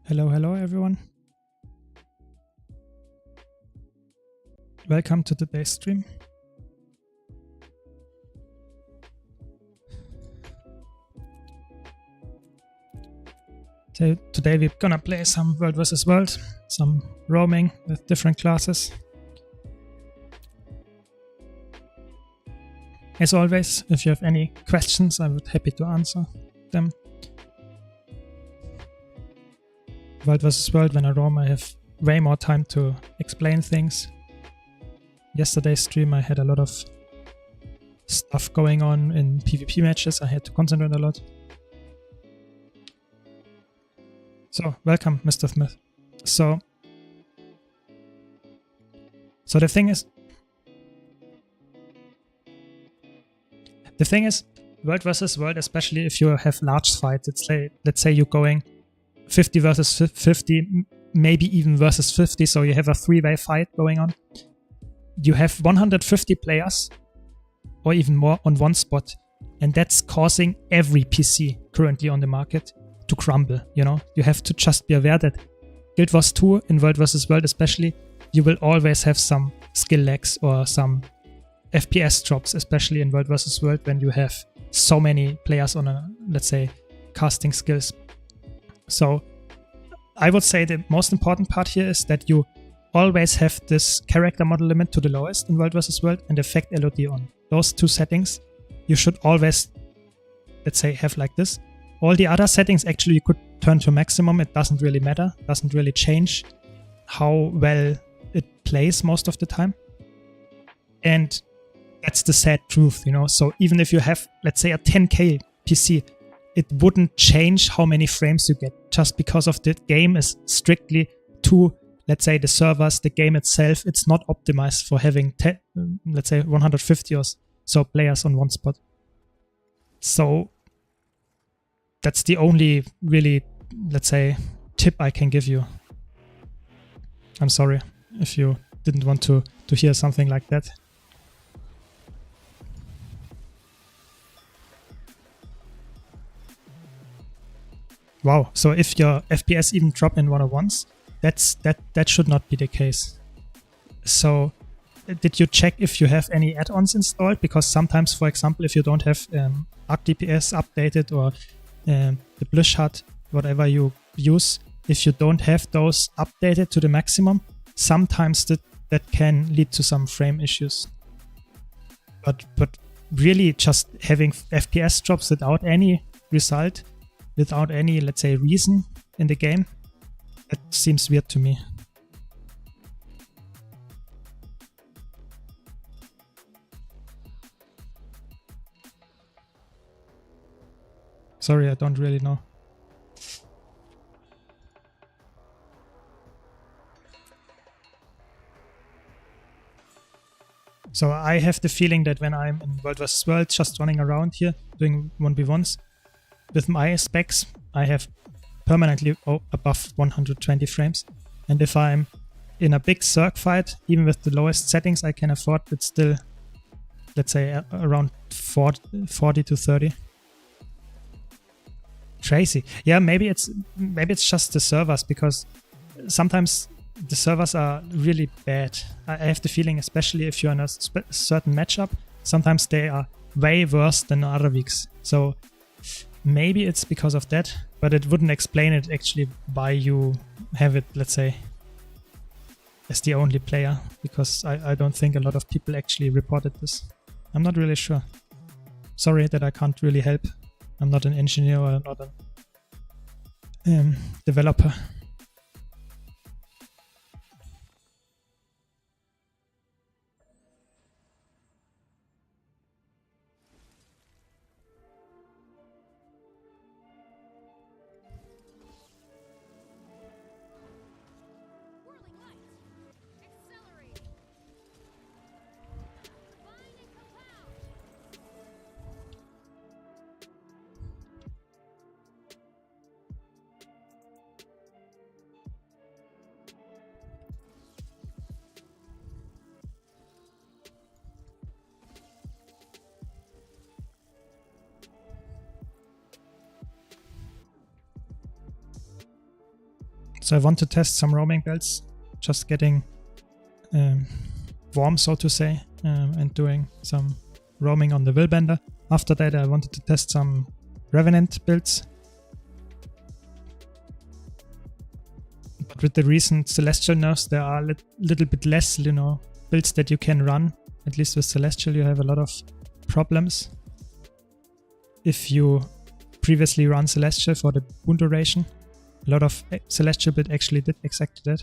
Hello everyone. Welcome to today's stream. So today we're gonna play some World vs. World, some roaming with different classes. As always, if you have any questions, I would be happy to answer them. World vs. World, when I roam, I have way more time to explain things. Yesterday's stream I had a lot of stuff going on in PvP matches, I had to concentrate a lot. So, welcome Mr. Smith. So the thing is, World vs. World, especially if you have large fights, let's say you're going 50 versus 50, maybe even versus 50, so you have a three-way fight going on. You have 150 players, or even more, on one spot, and that's causing every PC currently on the market to crumble, you know? You have to just be aware that Guild Wars 2 in World vs. World especially, you will always have some skill lags or some FPS drops, especially in World vs. World when you have so many players on a, let's say, casting skills. So I would say the most important part here is that you always have this character model limit to the lowest in World vs. World and effect LOD on. Those two settings you should always, let's say, have like this. All the other settings actually you could turn to maximum. It doesn't really matter, doesn't really change how well it plays most of the time. And that's the sad truth, you know. So even if you have, let's say, a 10K PC, it wouldn't change how many frames you get just because of the game is strictly to, let's say, the servers, the game itself. It's not optimized for having, let's say, 150 or so players on one spot. So that's the only really, let's say, tip I can give you. I'm sorry if you didn't want to hear something like that. Wow, so if your FPS even drop in 101s, that should not be the case. So did you check if you have any add-ons installed? Because sometimes, for example, if you don't have Arc DPS updated or the Blish HUD, whatever you use, if you don't have those updated to the maximum, sometimes that can lead to some frame issues. But really just having FPS drops without any result, without any, let's say, reason in the game, that seems weird to me. Sorry, I don't really know. So I have the feeling that when I'm in World vs. World, just running around here, doing 1v1s, with my specs, I have permanently above 120 frames. And if I'm in a big Zerg fight, even with the lowest settings I can afford, it's still, let's say, around 40 to 30. Crazy. Yeah, maybe it's just the servers, because sometimes the servers are really bad. I have the feeling, especially if you're in a certain matchup, sometimes they are way worse than other weeks. So maybe it's because of that, but it wouldn't explain it actually why you have it, let's say, as the only player, because I don't think a lot of people actually reported this. I'm not really sure. Sorry that I can't really help. I'm not an engineer or not a developer. So I want to test some roaming builds, just getting warm, so to say, and doing some roaming on the Willbender. After that, I wanted to test some Revenant builds. But with the recent Celestial nerfs, there are a little bit less, builds that you can run. At least with Celestial, you have a lot of problems. If you previously run Celestial for the boon duration, a lot of Celestial build actually did exactly that.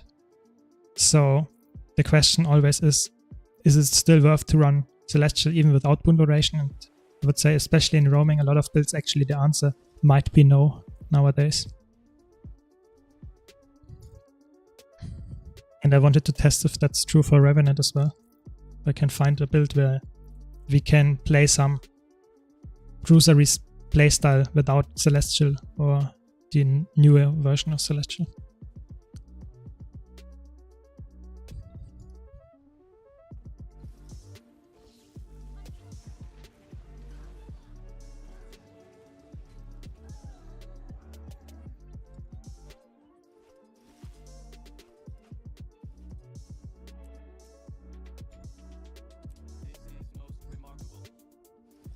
So the question always is it still worth to run Celestial even without boon duration? And I would say, especially in roaming, a lot of builds, actually the answer might be no nowadays. And I wanted to test if that's true for Revenant as well. I can find a build where we can play some cruisery playstyle without Celestial, or the newer version of Celestial.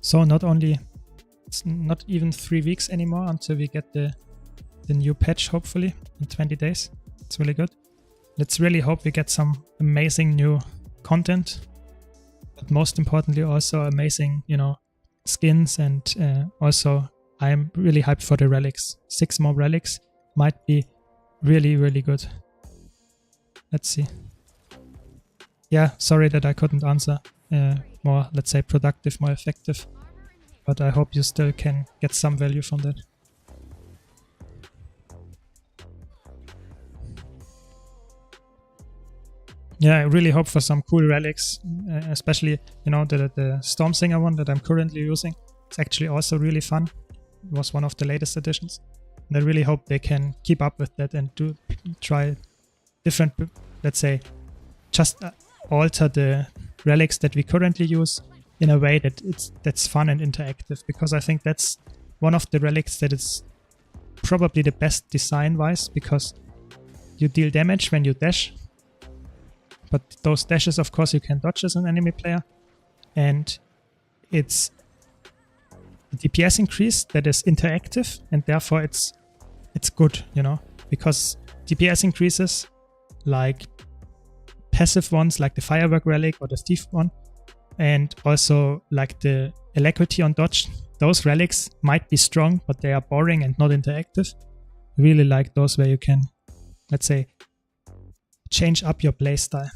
So it's not even 3 weeks anymore until we get the new patch, hopefully in 20 days. It's really good. Let's really hope we get some amazing new content, but most importantly also amazing, skins, and also I'm really hyped for the relics. 6 more relics might be really, really good. Let's see. Yeah, sorry that I couldn't answer more, let's say, productive, more effective, but I hope you still can get some value from that. Yeah, I really hope for some cool relics, especially, the Stormsinger one that I'm currently using. It's actually also really fun. It was one of the latest additions. And I really hope they can keep up with that and try different, let's say, just alter the relics that we currently use in a way that's fun and interactive, because I think that's one of the relics that is probably the best design-wise, because you deal damage when you dash. But those dashes, of course, you can dodge as an enemy player. And it's a DPS increase that is interactive, and therefore it's good, because DPS increases, like passive ones like the Firework Relic or the Thief one, and also like the Alacrity on dodge, those relics might be strong, but they are boring and not interactive. I really like those where you can, let's say, change up your playstyle.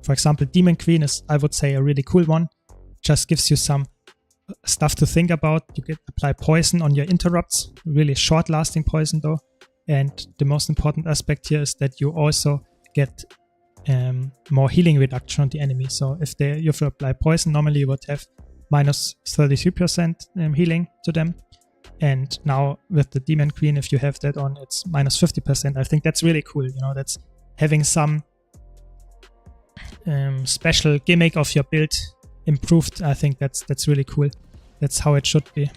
For example, Demon Queen is, I would say, a really cool one. Just gives you some stuff to think about. You can apply poison on your interrupts, really short lasting poison though. And the most important aspect here is that you also get more healing reduction on the enemy. So if you apply poison, normally you would have minus 33% healing to them. And now with the Demon Queen, if you have that on, it's minus 50%. I think that's really cool. You know, that's having some special gimmick of your build improved. I think that's really cool. That's how it should be.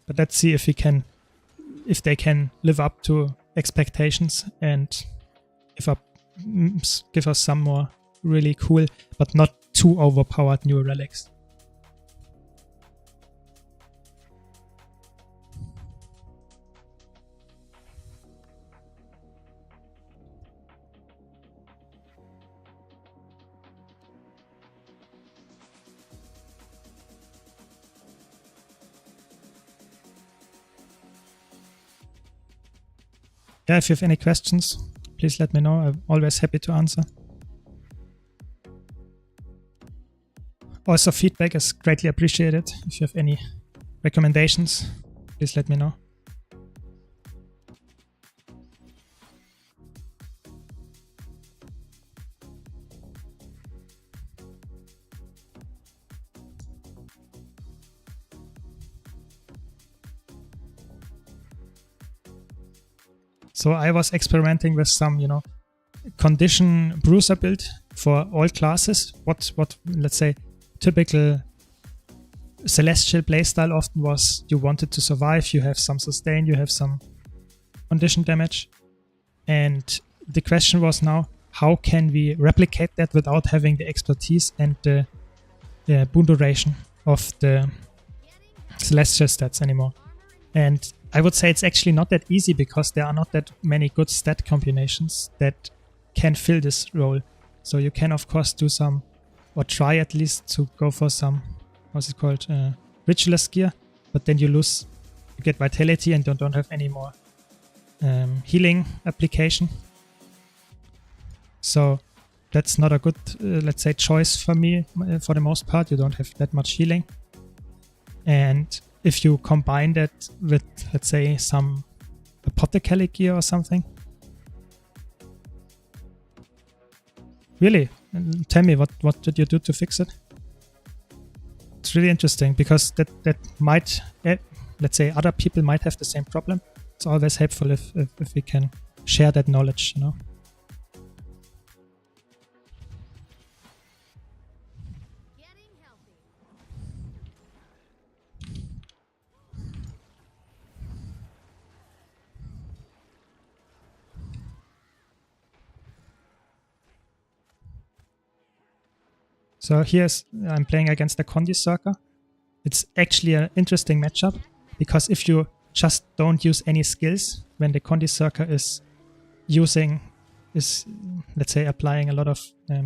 But let's see if they can live up to expectations and give us some more really cool but not too overpowered new relics. Yeah, if you have any questions, please let me know. I'm always happy to answer. Also, feedback is greatly appreciated. If you have any recommendations, please let me know. So I was experimenting with some, condition bruiser build for all classes. What let's say typical celestial playstyle often was you wanted to survive, you have some sustain, you have some condition damage. And the question was now, how can we replicate that without having the expertise and the boon duration of the celestial stats anymore? And I would say it's actually not that easy because there are not that many good stat combinations that can fill this role. So you can of course do some, or try at least to go for some, what's it called, ritualist gear, but then you get vitality and don't have any more healing application. So that's not a good, let's say, choice for me for the most part. You don't have that much healing. And if you combine that with, let's say, some apothecary gear or something. Really? Tell me, what did you do to fix it? It's really interesting because that might, let's say, other people might have the same problem. It's always helpful if we can share that knowledge, So I'm playing against the Condi Circa. It's actually an interesting matchup because if you just don't use any skills when the Condi Circa is let's say applying a lot of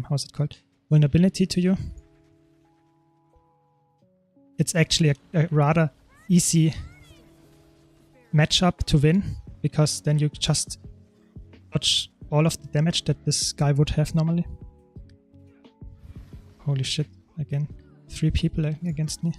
how's it called, vulnerability to you, it's actually a rather easy matchup to win because then you just dodge all of the damage that this guy would have normally. Holy shit, again, 3 people against me.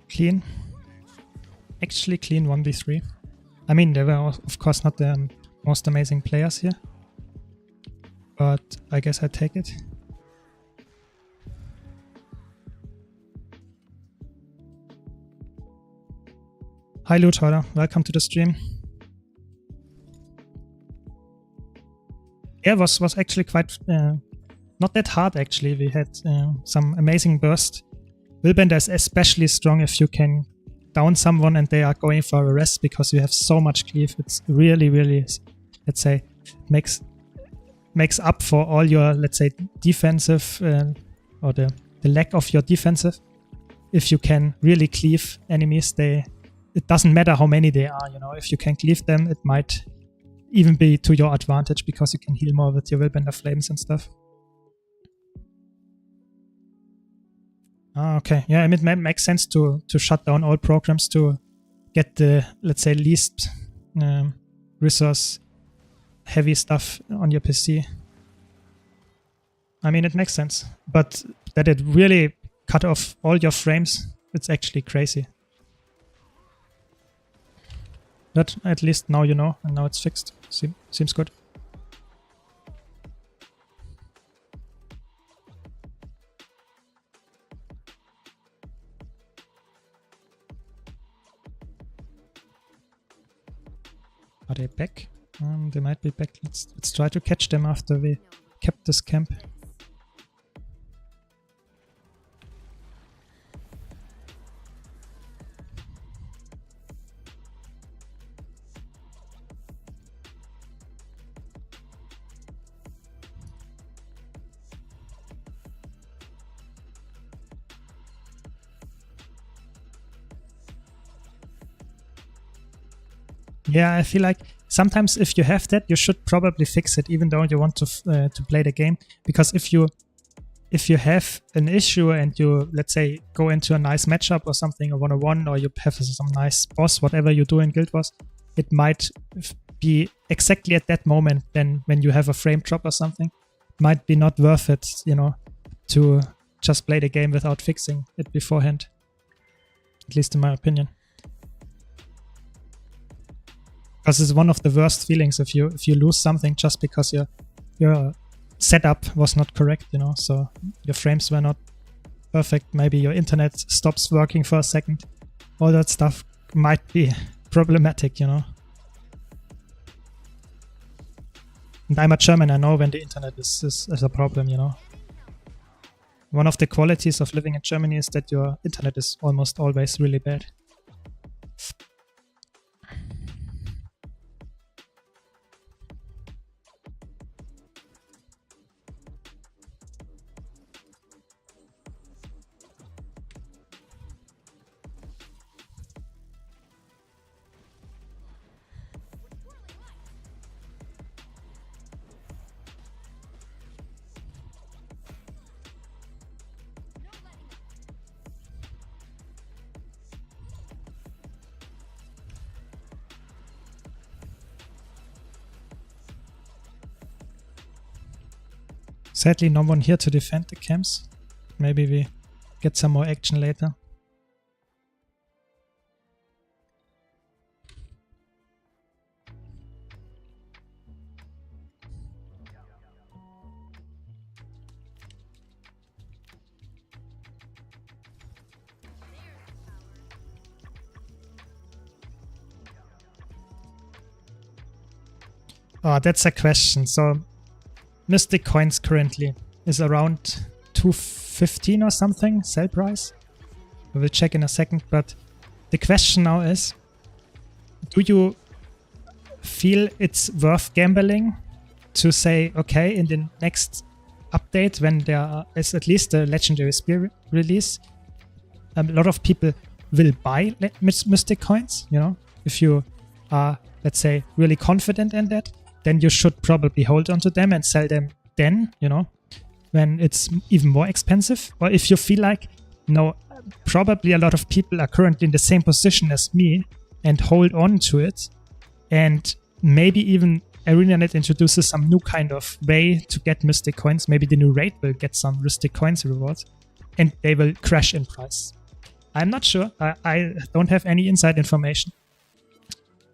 Clean. Actually clean 1v3. I mean, they were of course not the most amazing players here, but I guess I take it. Hi Loot Hoarder, welcome to the stream. Yeah, it was actually quite not that hard actually. We had some amazing burst. Willbender is especially strong if you can down someone and they are going for a rest because you have so much cleave. It's really, really, let's say, makes up for all your, let's say, defensive or the lack of your defensive. If you can really cleave enemies, it doesn't matter how many they are, if you can cleave them, it might even be to your advantage because you can heal more with your Willbender flames and stuff. Ah, okay. Yeah, I mean, it makes sense to shut down all programs to get the, let's say, least resource heavy stuff on your PC. I mean, it makes sense. But that it really cut off all your frames, it's actually crazy. But at least now you know, and now it's fixed. Seems good. Are they back? They might be back. Let's try to catch them after we kept this camp. Yeah, I feel like sometimes if you have that, you should probably fix it, even though you want to play the game. Because if you have an issue and you, let's say, go into a nice matchup or something, or 1-on-1, or you have some nice boss, whatever you do in Guild Wars, it might be exactly at that moment then when you have a frame drop or something. It might be not worth it, you know, to just play the game without fixing it beforehand. At least in my opinion. Because it's one of the worst feelings if you lose something just because your setup was not correct, you know, so your frames were not perfect, maybe your internet stops working for a second. All that stuff might be problematic, you know. And I'm a German, I know when the internet is a problem, you know. One of the qualities of living in Germany is that your internet is almost always really bad. Sadly, no one here to defend the camps. Maybe we get some more action later. Oh, that's a question. So Mystic Coins currently is around 215 or something, sell price. We will check in a second, but the question now is, do you feel it's worth gambling to say, okay, in the next update, when there is at least a Legendary Spear release, a lot of people will buy Mystic Coins, you know? If you are, let's say, really confident in that, then you should probably hold on to them and sell them then, you know, when it's even more expensive. Or if you feel like, no, probably a lot of people are currently in the same position as me and hold on to it. And maybe even ArenaNet introduces some new kind of way to get Mystic Coins. Maybe the new raid will get some Mystic Coins rewards and they will crash in price. I'm not sure. I don't have any inside information.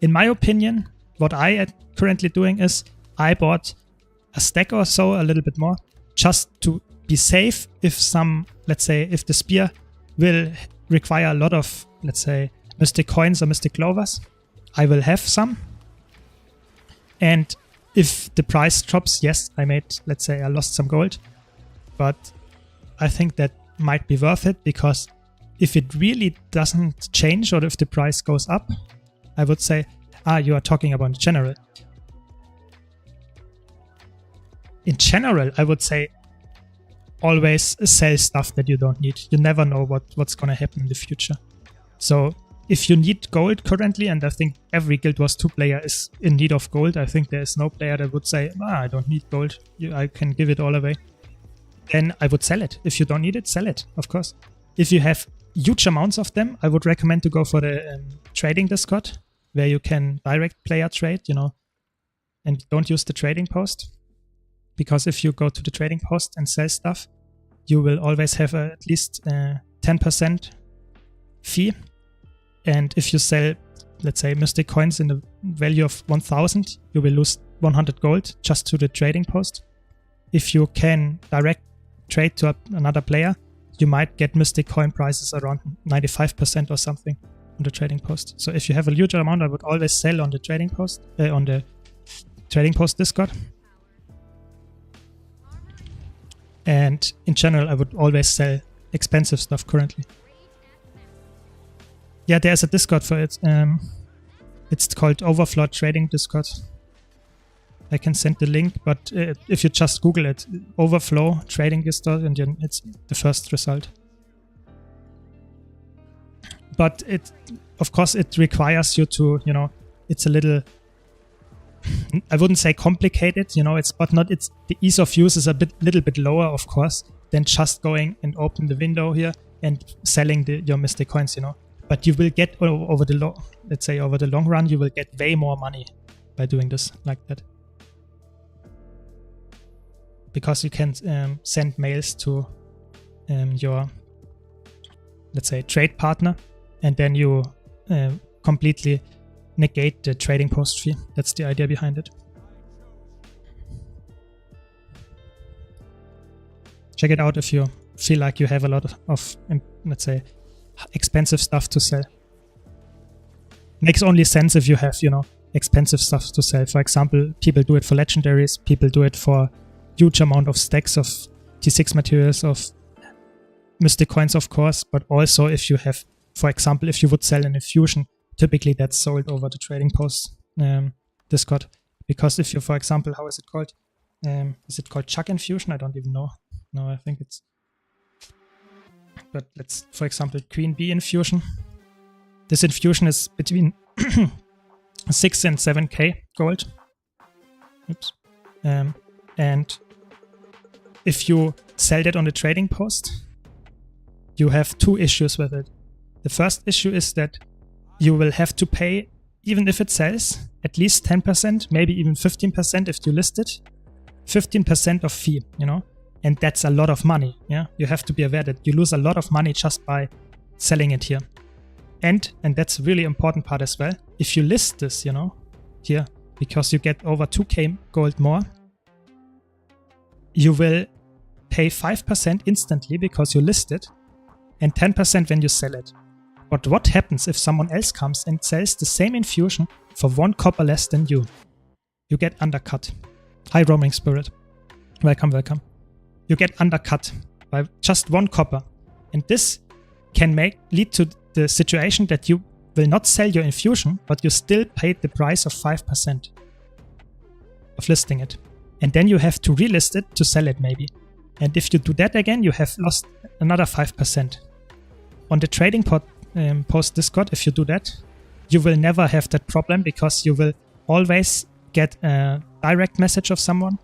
In my opinion, what I am currently doing is I bought a stack or so, a little bit more, just to be safe if some, let's say, if the spear will require a lot of, let's say, Mystic Coins or Mystic Clovers, I will have some. And if the price drops, yes, I made, let's say, I lost some gold. But I think that might be worth it, because if it really doesn't change or if the price goes up, I would say, you are talking about in general. In general, I would say always sell stuff that you don't need. You never know what's going to happen in the future. So if you need gold currently, and I think every Guild Wars 2 player is in need of gold, I think there is no player that would say, I don't need gold, I can give it all away. Then I would sell it. If you don't need it, sell it, of course. if you have huge amounts of them, I would recommend to go for the trading Discord, where you can direct player trade, you know, and don't use the trading post. Because if you go to the trading post and sell stuff, you will always have at least 10% fee. And if you sell, let's say, mystic coins in the value of 1000, you will lose 100 gold just to the trading post. If you can direct trade to another player, you might get mystic coin prices around 95% or something on the trading post. So if you have a huge amount, I would always sell on the trading post, Discord. And in general, I would always sell expensive stuff currently. Yeah, there's a Discord for it. It's called Overflow Trading Discord. I can send the link, but if you just Google it, Overflow Trading Discord, and then it's the first result. But of course, it requires you to, you know, it's a little, I wouldn't say complicated, you know, it's the ease of use is little bit lower, of course, than just going and open the window here and selling your mystic coins, you know. But you will get over the long run, you will get way more money by doing this like that. Because you can send mails to your, let's say, trade partner, and then you completely negate the trading post fee. That's the idea behind it. Check it out if you feel like you have a lot of let's say, expensive stuff to sell. Makes only sense if you have, you know, expensive stuff to sell. For example, people do it for legendaries, people do it for huge amount of stacks of T6 materials, of mystic coins, of course, but also if you have, for example, if you would sell an infusion, typically that's sold over the trading post Discord. Because if you, for example, how is it called? Is it called Chuck Infusion? I don't even know. No, I think it's... But let's, for example, Queen Bee Infusion. This infusion is between 6 and 7k gold. Oops. And if you sell that on the trading post, you have two issues with it. The first issue is that you will have to pay, even if it sells, at least 10%, maybe even 15% if you list it, 15% of fee, you know? And that's a lot of money, yeah? You have to be aware that you lose a lot of money just by selling it here. And that's a really important part as well, if you list this, you know, here, because you get over 2k gold more, you will pay 5% instantly because you list it, and 10% when you sell it. But what happens if someone else comes and sells the same infusion for 1 copper less than you? You get undercut. Hi, Roaming Spirit. Welcome, welcome. You get undercut by just 1 copper. And this can lead to the situation that you will not sell your infusion, but you still paid the price of 5% of listing it. And then you have to relist it to sell it maybe. And if you do that again, you have lost another 5%. On the trading post Discord, if you do that, you will never have that problem because you will always get a direct message of someone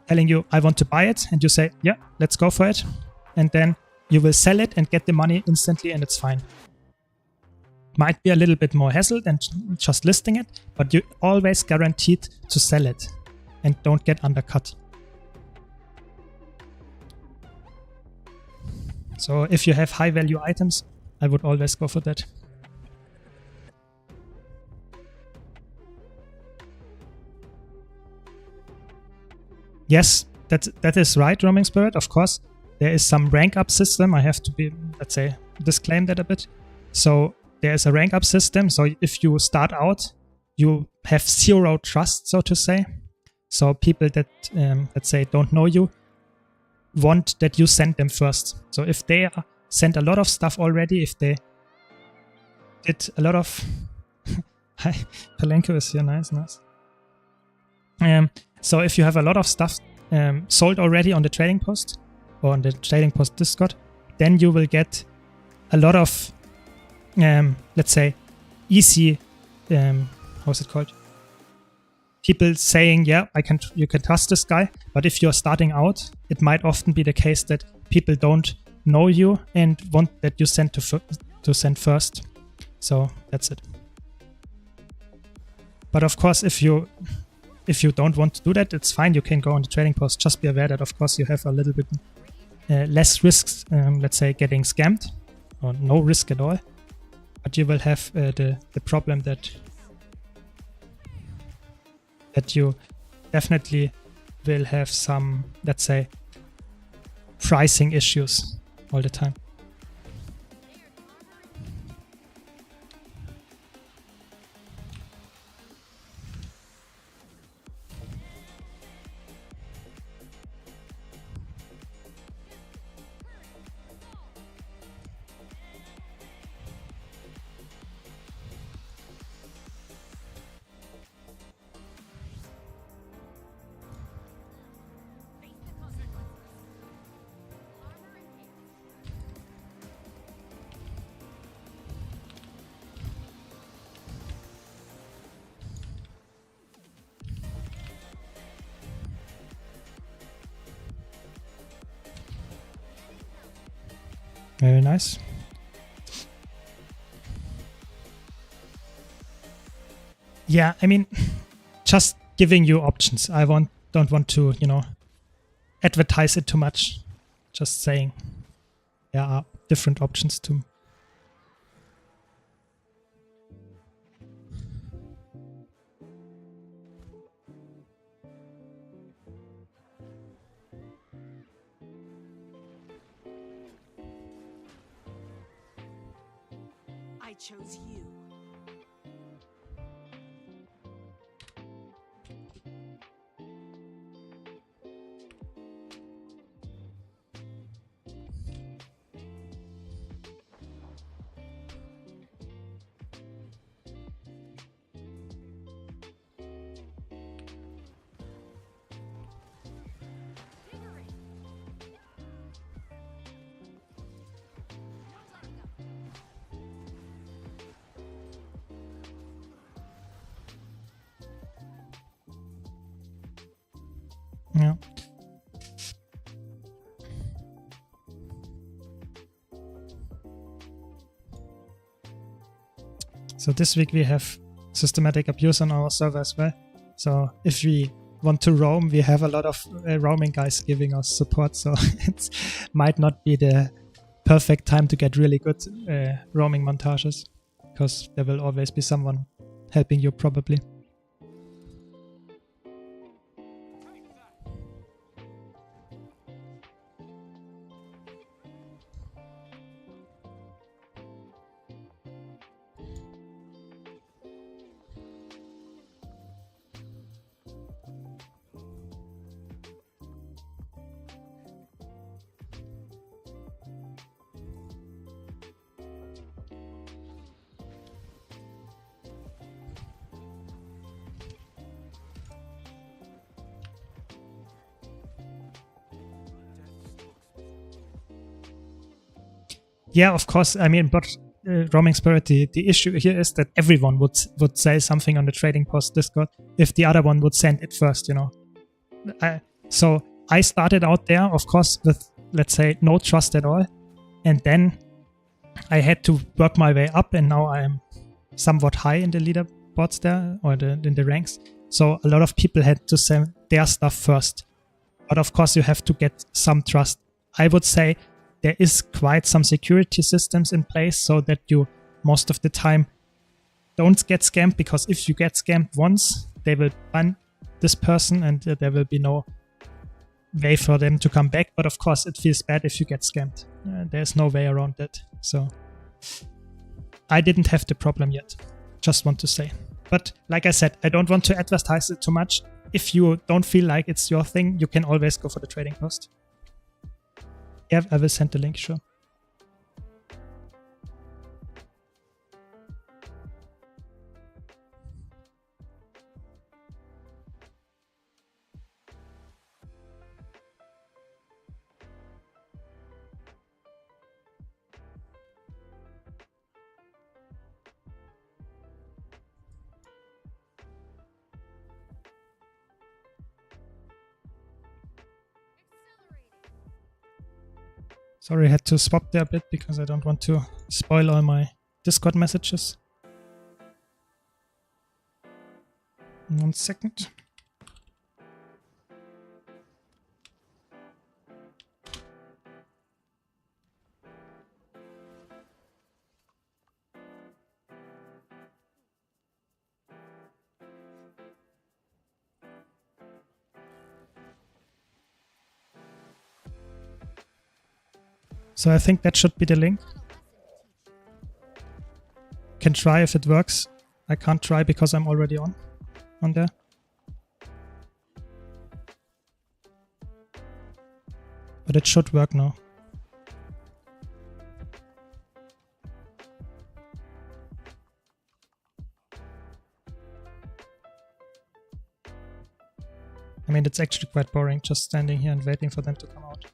telling you, I want to buy it. And you say, yeah, let's go for it. And then you will sell it and get the money instantly and it's fine. Might be a little bit more hassle than just listing it, but you're always guaranteed to sell it and don't get undercut. So if you have high value items, I would always go for that. Yes, that is right, Roaming Spirit. Of course, there is some rank up system. I have to be, let's say, disclaim that a bit. So there is a rank up system. So if you start out, you have 0 trust, so to say. So people that, let's say, don't know you, want that you send them first. So if they sent a lot of stuff already, if they did a lot of... Hi, Palenko is here, nice. So if you have a lot of stuff sold already on the trading post, or on the trading post Discord, then you will get a lot of, let's say, easy, how's it called? People saying, yeah, you can trust this guy. But if you're starting out, it might often be the case that people don't know you and want that you send to send first. So that's it. But of course, if you don't want to do that, it's fine. You can go on the trading post. Just be aware that, of course, you have a little bit less risks, let's say, getting scammed, or no risk at all. But you will have the problem that you definitely will have some, let's say, pricing issues all the time. Very nice. Yeah, I mean, just giving you options. I don't want to, advertise it too much. Just saying there are different options too. I chose you. Yeah. So this week we have systematic abuse on our server as well. So if we want to roam, we have a lot of roaming guys giving us support. So it might not be the perfect time to get really good roaming montages, because there will always be someone helping you probably. Yeah, of course. I mean, but roaming spirit, the issue here is that everyone would say something on the trading post Discord if the other one would send it first, So I started out there, of course, with, let's say, no trust at all. And then I had to work my way up, and now I am somewhat high in the leaderboards there, or in the ranks. So a lot of people had to send their stuff first. But of course, you have to get some trust. I would say there is quite some security systems in place so that you most of the time don't get scammed, because if you get scammed once, they will ban this person and there will be no way for them to come back. But of course, it feels bad if you get scammed. There's no way around that. So I didn't have the problem yet. Just want to say. But like I said, I don't want to advertise it too much. If you don't feel like it's your thing, you can always go for the trading post. Yeah, I will send the link, sure. Sorry, I had to swap there a bit because I don't want to spoil all my Discord messages. 1 second. So I think that should be the link. Can try if it works. I can't try because I'm already on there. But it should work now. I mean, it's actually quite boring just standing here and waiting for them to come out.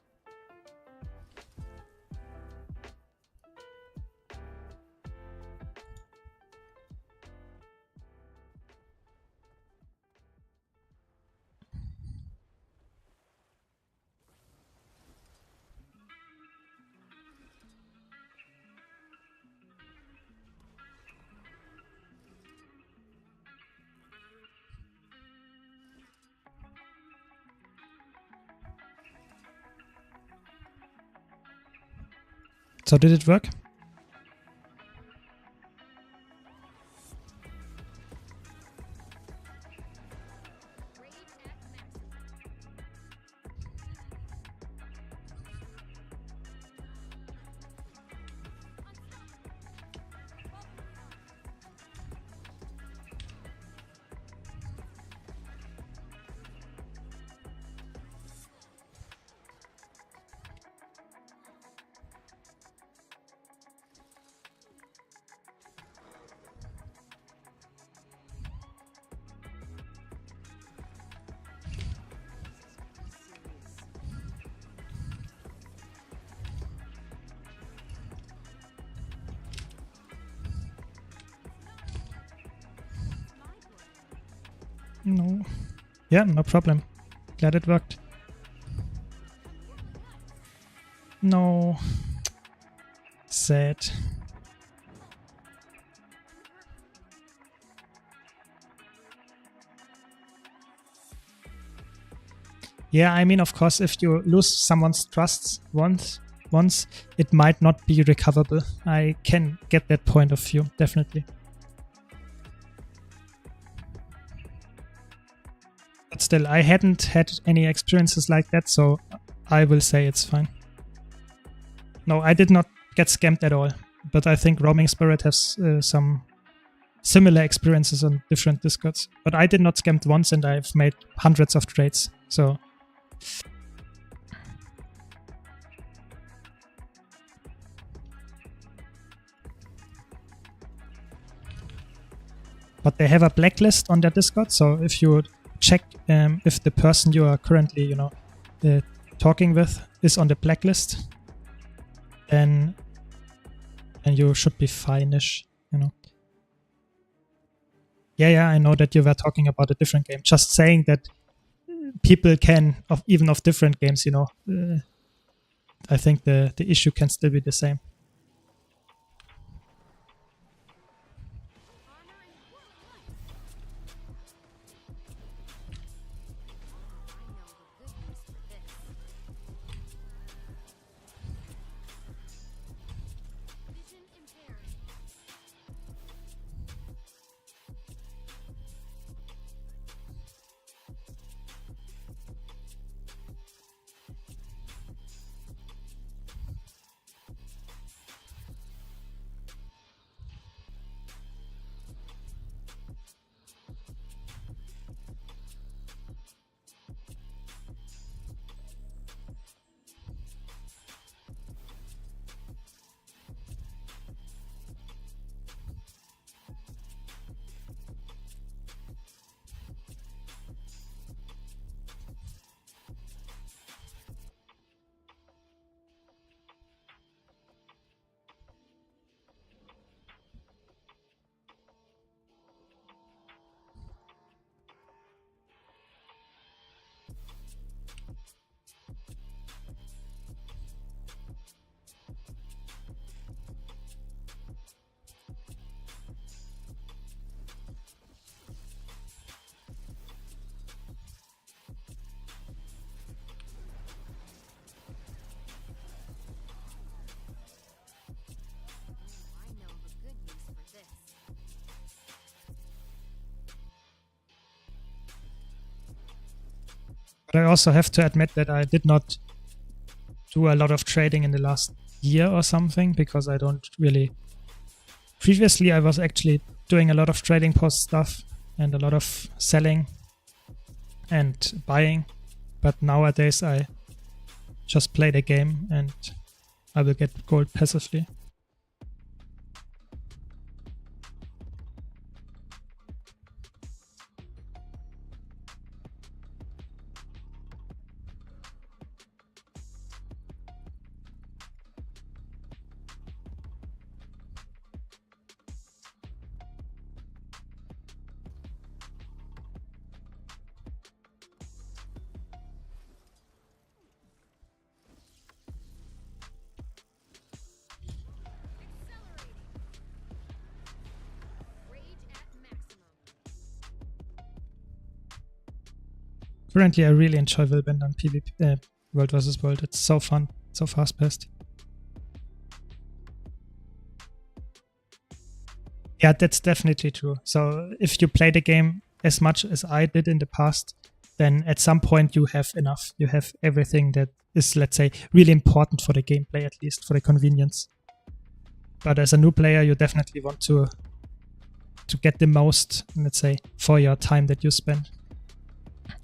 So did it work? No. Yeah, no problem. Glad it worked. No. Sad. Yeah, I mean, of course, if you lose someone's trust once, it might not be recoverable. I can get that point of view, definitely. But still, I hadn't had any experiences like that, so I will say it's fine. No, I did not get scammed at all, but I think Roaming Spirit has some similar experiences on different Discords. But I did not scammed once, and I've made hundreds of trades, so... But they have a blacklist on their Discord, so if you check if the person you are currently, talking with is on the blacklist, then you should be fine-ish, Yeah, I know that you were talking about a different game. Just saying that people can, even of different games, I think the issue can still be the same. But I also have to admit that I did not do a lot of trading in the last year or something, because I don't really... Previously, I was actually doing a lot of trading post stuff and a lot of selling and buying. But nowadays, I just play the game and I will get gold passively. Currently, I really enjoy Wilbend on PvP, World vs. World. It's so fun, so fast-paced. Yeah, that's definitely true. So if you play the game as much as I did in the past, then at some point you have enough. You have everything that is, let's say, really important for the gameplay, at least for the convenience. But as a new player, you definitely want to get the most, let's say, for your time that you spend.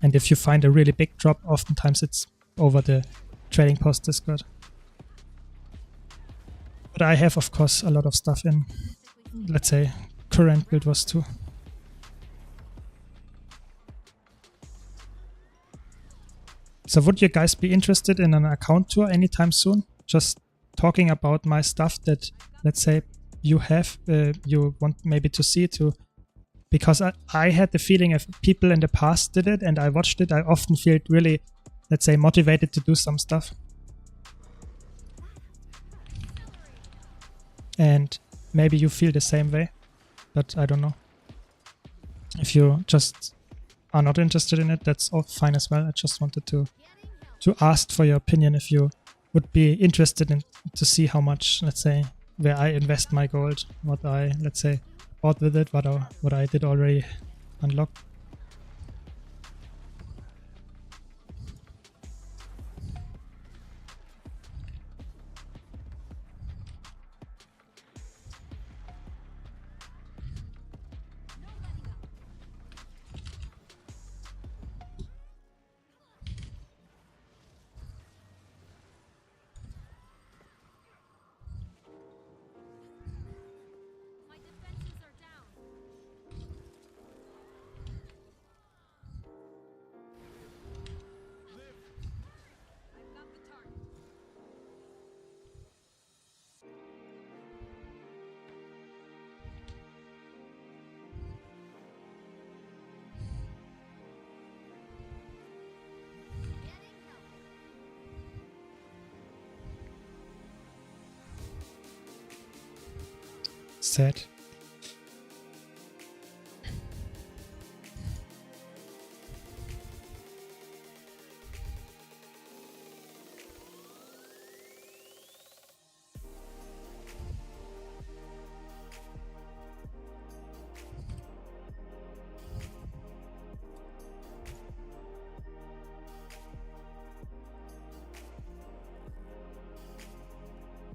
And if you find a really big drop, oftentimes it's over the trading post Discord. But I have, of course, a lot of stuff in, let's say, current Guild Wars 2. So would you guys be interested in an account tour anytime soon? Just talking about my stuff that, let's say, you have, you want maybe to see too. Because I had the feeling if people in the past did it and I watched it, I often feel really, let's say, motivated to do some stuff. And maybe you feel the same way, but I don't know. If you just are not interested in it, that's all fine as well. I just wanted to ask for your opinion if you would be interested in to see how much, let's say, where I invest my gold, what I, let's say, bought with it, what I did already unlock. Sad.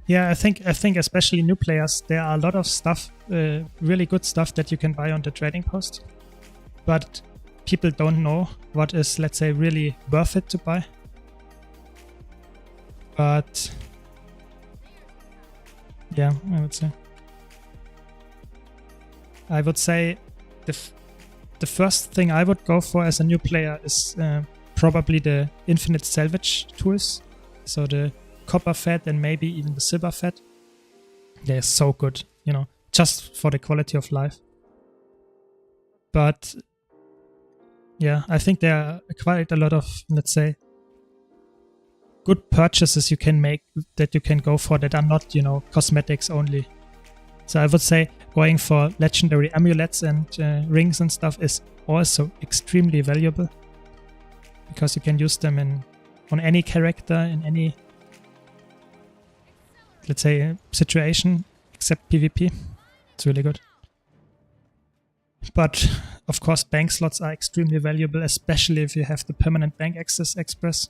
Yeah, I think especially new players, there are a lot of stuff, really good stuff that you can buy on the trading post, but people don't know what is, let's say, really worth it to buy. But yeah, I would say the first thing I would go for as a new player is probably the infinite salvage tools, so the copper fed and maybe even the silver fed. They're so good, you know, just for the quality of life. But yeah, I think there are quite a lot of, let's say, good purchases you can make that you can go for that are not, you know, cosmetics only. So I would say going for legendary amulets and rings and stuff is also extremely valuable, because you can use them on any character in any, let's say, situation except PvP. It's really good. But Of course, bank slots are extremely valuable, especially if you have the permanent bank access express.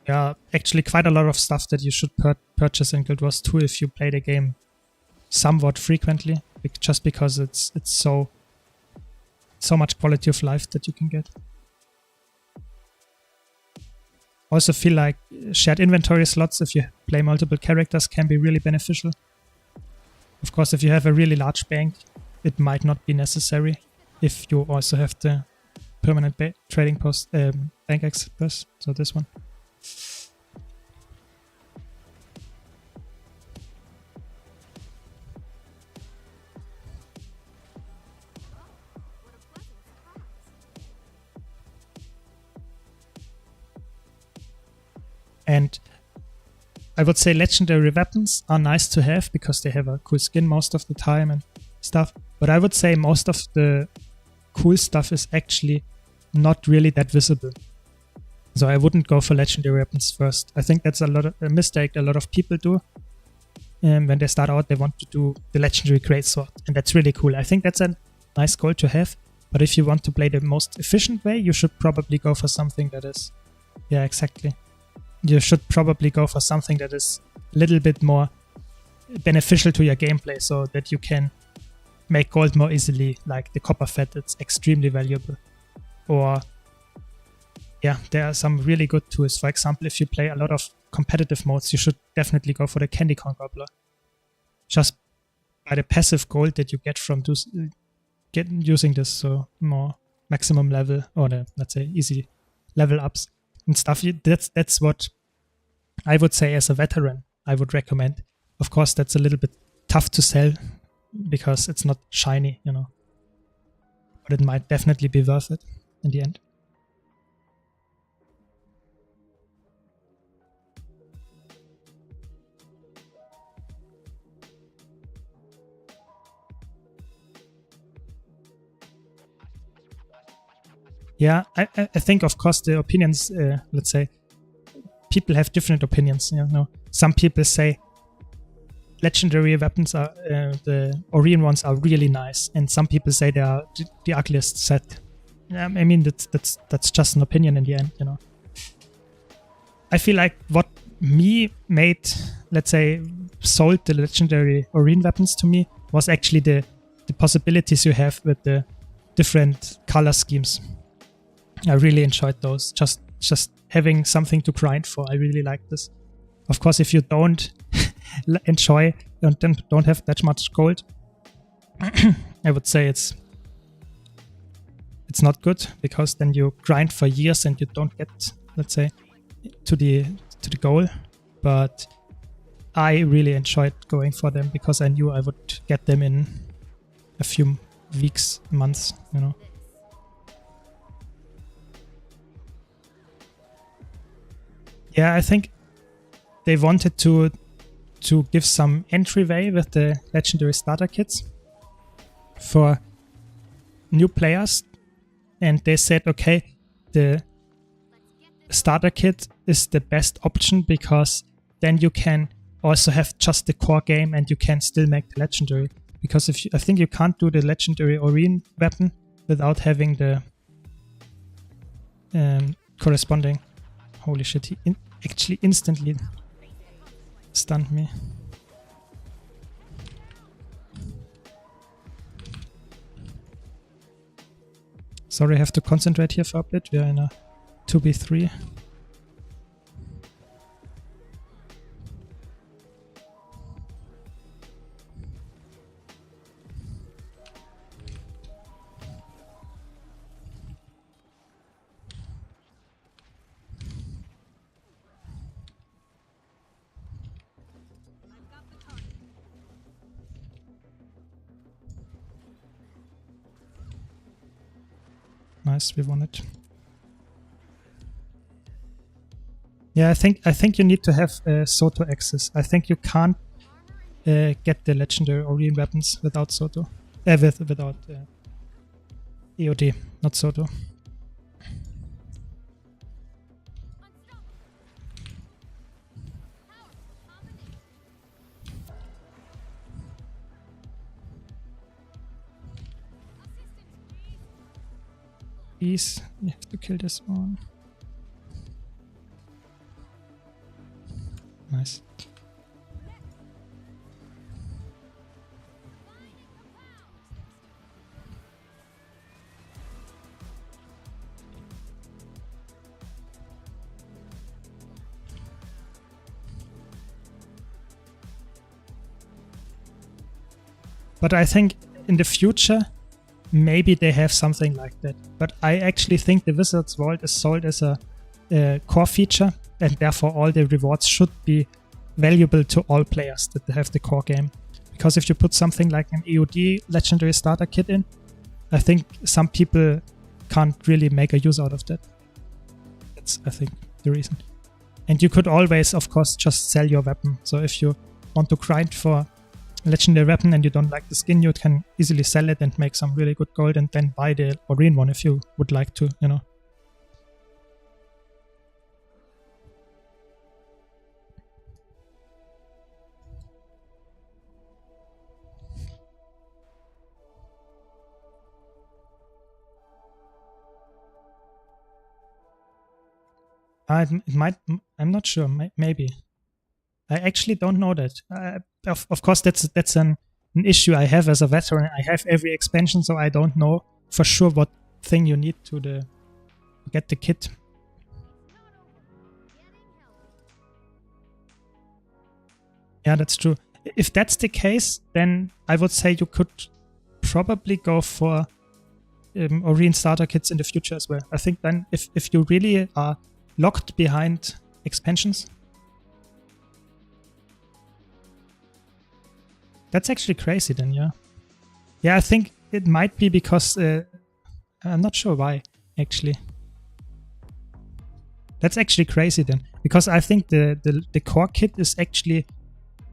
Yeah, actually quite a lot of stuff that you should purchase in Guild Wars 2 if you play the game somewhat frequently, just because it's so much quality of life that you can get. Also feel like shared inventory slots, if you play multiple characters, can be really beneficial. Of course, if you have a really large bank, it might not be necessary if you also have the permanent trading post bank express, so this one. And I would say legendary weapons are nice to have because they have a cool skin most of the time and stuff. But I would say most of the cool stuff is actually not really that visible. So I wouldn't go for legendary weapons first. I think that's a mistake a lot of people do. When they start out, they want to do the legendary greatsword, and that's really cool. I think that's a nice goal to have. But if you want to play the most efficient way, you should probably go for something that is... Yeah, exactly. You should probably go for something that is a little bit more beneficial to your gameplay so that you can make gold more easily, like the copper fat, it's extremely valuable. Or, yeah, there are some really good tools. For example, if you play a lot of competitive modes, you should definitely go for the Candy Corn Gobbler. Just by the passive gold that you get from using this, so more maximum level, or the, let's say, easy level ups and stuff. That's what I would say as a veteran I would recommend. Of course, that's a little bit tough to sell because it's not shiny, you know. But it might definitely be worth it in the end. Yeah, I think, of course, the opinions, let's say, people have different opinions. You know, some people say legendary weapons are the Orion ones are really nice, and some people say they are the ugliest set. I mean, that's just an opinion in the end. You know, I feel like what made, let's say, sold the legendary Orion weapons to me was actually the possibilities you have with the different color schemes. I really enjoyed those. Just having something to grind for. I really like this. Of course, if you don't enjoy and don't have that much gold, I would say it's not good, because then you grind for years and you don't get, let's say, to the goal. But I really enjoyed going for them because I knew I would get them in a few weeks, months, you know. Yeah, I think they wanted to give some entryway with the legendary starter kits for new players, and they said, okay, the starter kit is the best option because then you can also have just the core game and you can still make the legendary. Because I think you can't do the legendary Orion weapon without having the corresponding. Holy shit! He actually instantly stunned me. Sorry, I have to concentrate here for a bit. We are in a 2v3. Nice, we won it. Yeah, I think you need to have Soto access. I think you can't get the legendary Orion weapons without Soto. Without EOD, not Soto. Please, you have to kill this one. Nice. But I think in the future, maybe they have something like that. But I actually think the Wizard's Vault is sold as a core feature, and therefore all the rewards should be valuable to all players that have the core game. Because if you put something like an EOD Legendary Starter Kit in, I think some people can't really make a use out of that. That's, I think, the reason. And you could always, of course, just sell your weapon. So if you want to grind for legendary weapon and you don't like the skin, you can easily sell it and make some really good gold and then buy the Oreen one if you would like to, you know. It might, I'm not sure, maybe. I actually don't know that. Of course, that's an issue I have as a veteran. I have every expansion, so I don't know for sure what thing you need to get the kit. Yeah, that's true. If that's the case, then I would say you could probably go for Oreen starter kits in the future as well. I think then if you really are locked behind expansions, that's actually crazy then, yeah. Yeah, I think it might be because I'm not sure why, actually. That's actually crazy then, because I think the core kit is actually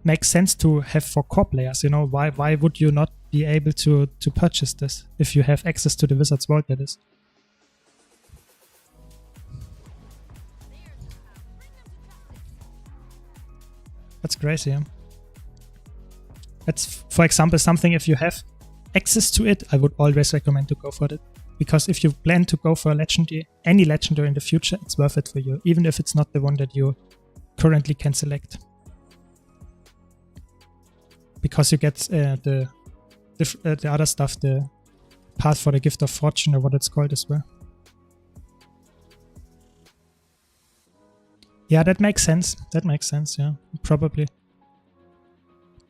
makes sense to have for core players, you know. Why would you not be able to purchase this if you have access to the Wizard's Vault, that is? That's crazy, yeah. That's, for example, something if you have access to it, I would always recommend to go for it. Because if you plan to go for a legendary, any legendary in the future, it's worth it for you, even if it's not the one that you currently can select. Because you get the other stuff, the path for the Gift of Fortune or what it's called as well. Yeah, that makes sense. That makes sense, yeah, probably.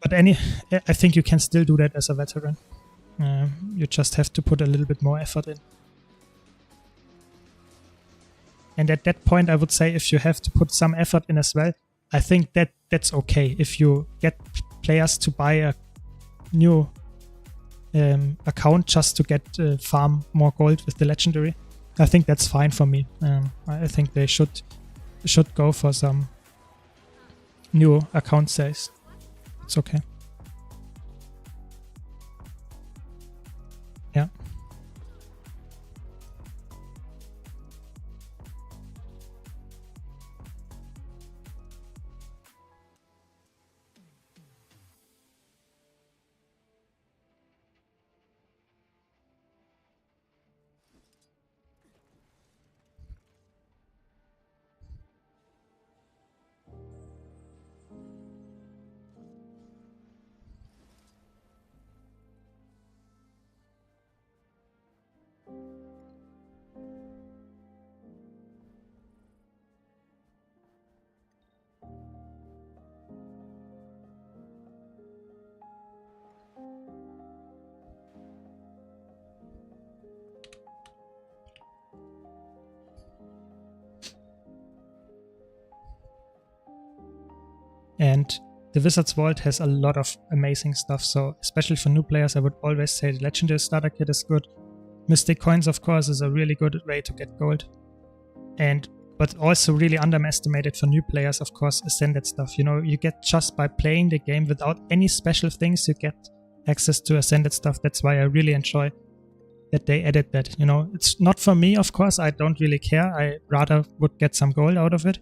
But I think you can still do that as a veteran. You just have to put a little bit more effort in. And at that point, I would say if you have to put some effort in as well, I think that's okay. If you get players to buy a new account just to get farm more gold with the legendary, I think that's fine for me. I think they should go for some new account sales. It's okay. Yeah. And the Wizard's Vault has a lot of amazing stuff, so especially for new players, I would always say the Legendary Starter Kit is good. Mystic Coins, of course, is a really good way to get gold. But also really underestimated for new players, of course, Ascended stuff. You know, you get just by playing the game without any special things, you get access to Ascended stuff. That's why I really enjoy that they added that. You know, it's not for me, of course, I don't really care. I rather would get some gold out of it.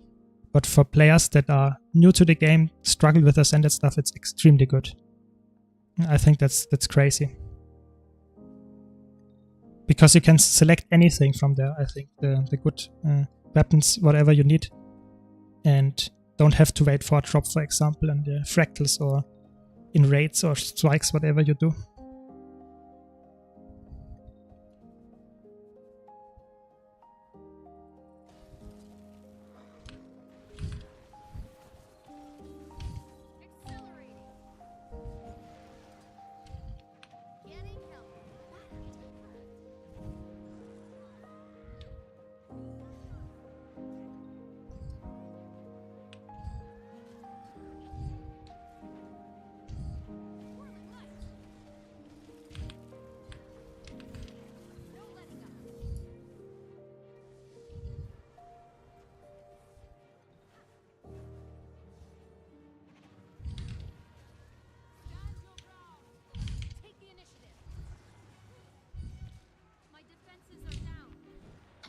But for players that are new to the game, struggle with Ascended stuff, it's extremely good. I think that's crazy. because you can select anything from there. I think the good weapons, whatever you need, and don't have to wait for a drop, for example, in the fractals or in raids or strikes, whatever you do.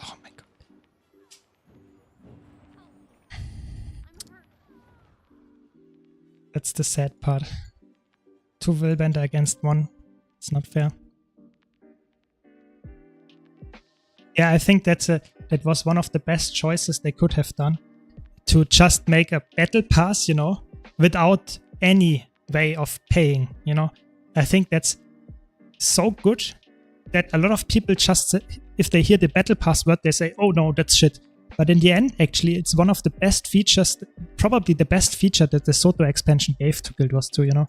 Oh my god. That's the sad part. 2 Willbender against 1. It's not fair. Yeah, I think that was one of the best choices they could have done. To just make a battle pass, you know, without any way of paying, you know. I think that's so good that a lot of people just, if they hear the battle pass word, they say, oh no, that's shit. But in the end, actually, it's one of the best features, probably the best feature that the Soto expansion gave to Guild Wars 2, you know.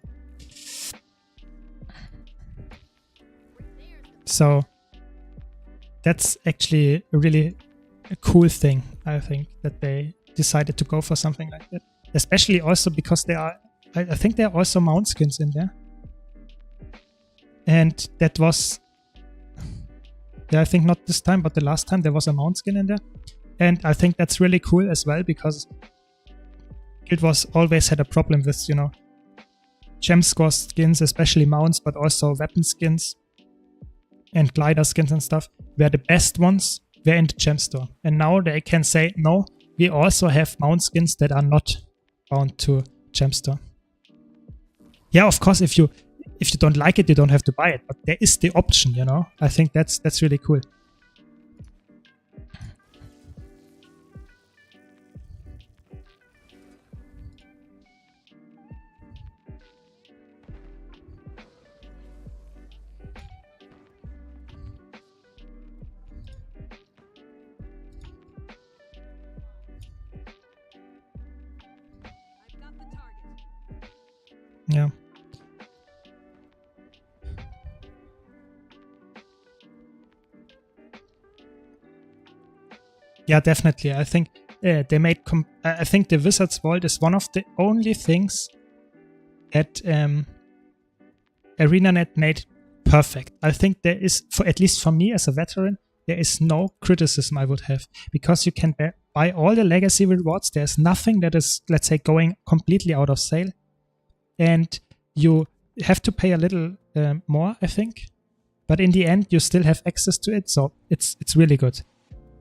So that's actually a really cool thing, I think, that they decided to go for something like that. Especially also because there are, I think there are also mount skins in there. And that was, yeah, I think not this time, but the last time there was a mount skin in there. And I think that's really cool as well, because Guild Wars always had a problem with, you know, gem score skins, especially mounts, but also weapon skins and glider skins and stuff, were the best ones were in the gem store. And now they can say, no, we also have mount skins that are not bound to gem store. Yeah, of course, if you don't like it, you don't have to buy it, but there is the option, you know. I think that's really cool. Yeah. Yeah, definitely. I think they made. I think the Wizard's Vault is one of the only things that ArenaNet made perfect. I think there is, for at least for me as a veteran, there is no criticism I would have, because you can buy all the legacy rewards. There's nothing that is, let's say, going completely out of sale, and you have to pay a little more, I think, but in the end you still have access to it. So it's really good.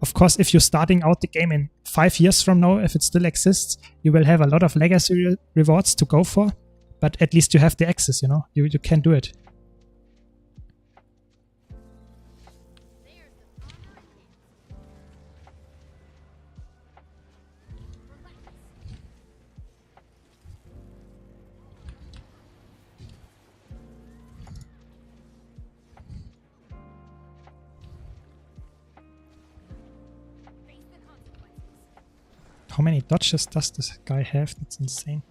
Of course, if you're starting out the game in 5 years from now, if it still exists, you will have a lot of legacy rewards to go for, but at least you have the access, you know, you can do it. How many dodges does this guy have? That's insane.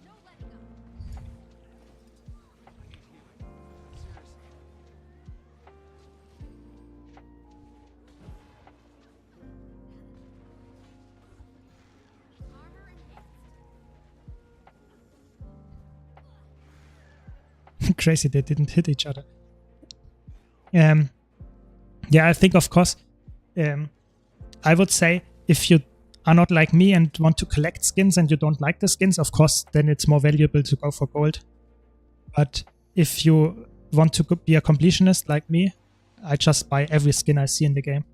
Crazy, they didn't hit each other. Yeah, I think, of course, I would say if you are not like me and want to collect skins and you don't like the skins, of course, then it's more valuable to go for gold. But if you want to be a completionist like me, I just buy every skin I see in the game.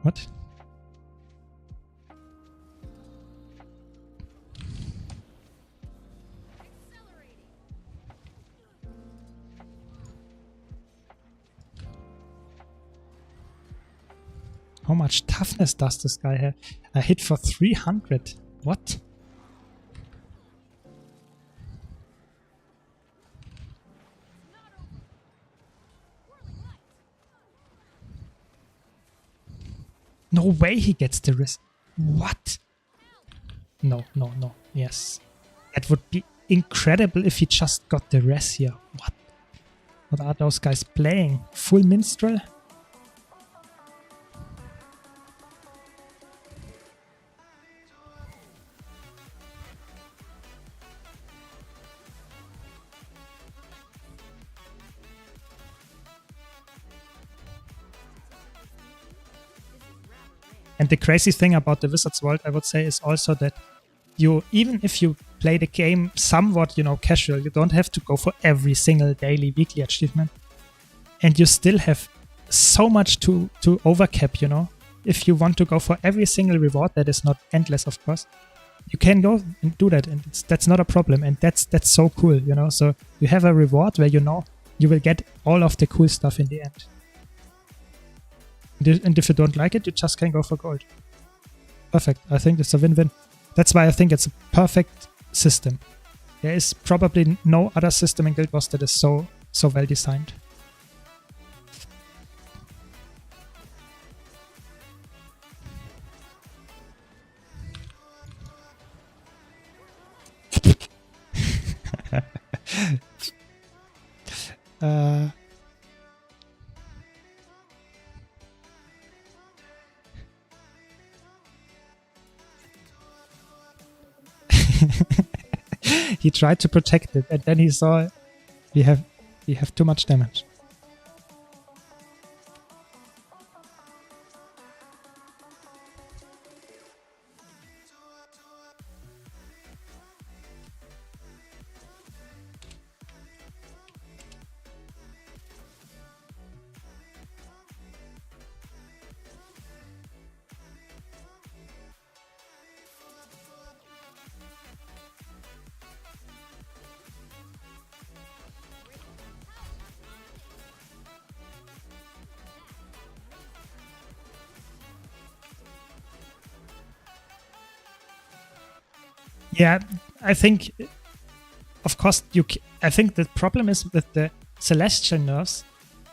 What? How much toughness does this guy have? I hit for 300. What? No way he gets the risk. What? No, no, no. Yes. That would be incredible if he just got the res here. What? What are those guys playing? Full minstrel? And the crazy thing about the Wizards world, I would say, is also that you, even if you play the game somewhat, you know, casual, you don't have to go for every single daily, weekly achievement. And you still have so much to overcap, you know. If you want to go for every single reward, that is not endless, of course, you can go and do that, and that's not a problem. And that's so cool, you know. So you have a reward where you know you will get all of the cool stuff in the end. And if you don't like it, you just can go for gold. Perfect. I think it's a win-win. That's why I think it's a perfect system. There is probably no other system in Guild Wars that is so well designed. He tried to protect it, and then he saw we have too much damage. Yeah, I think, of course, I think the problem is with the Celestial nerfs.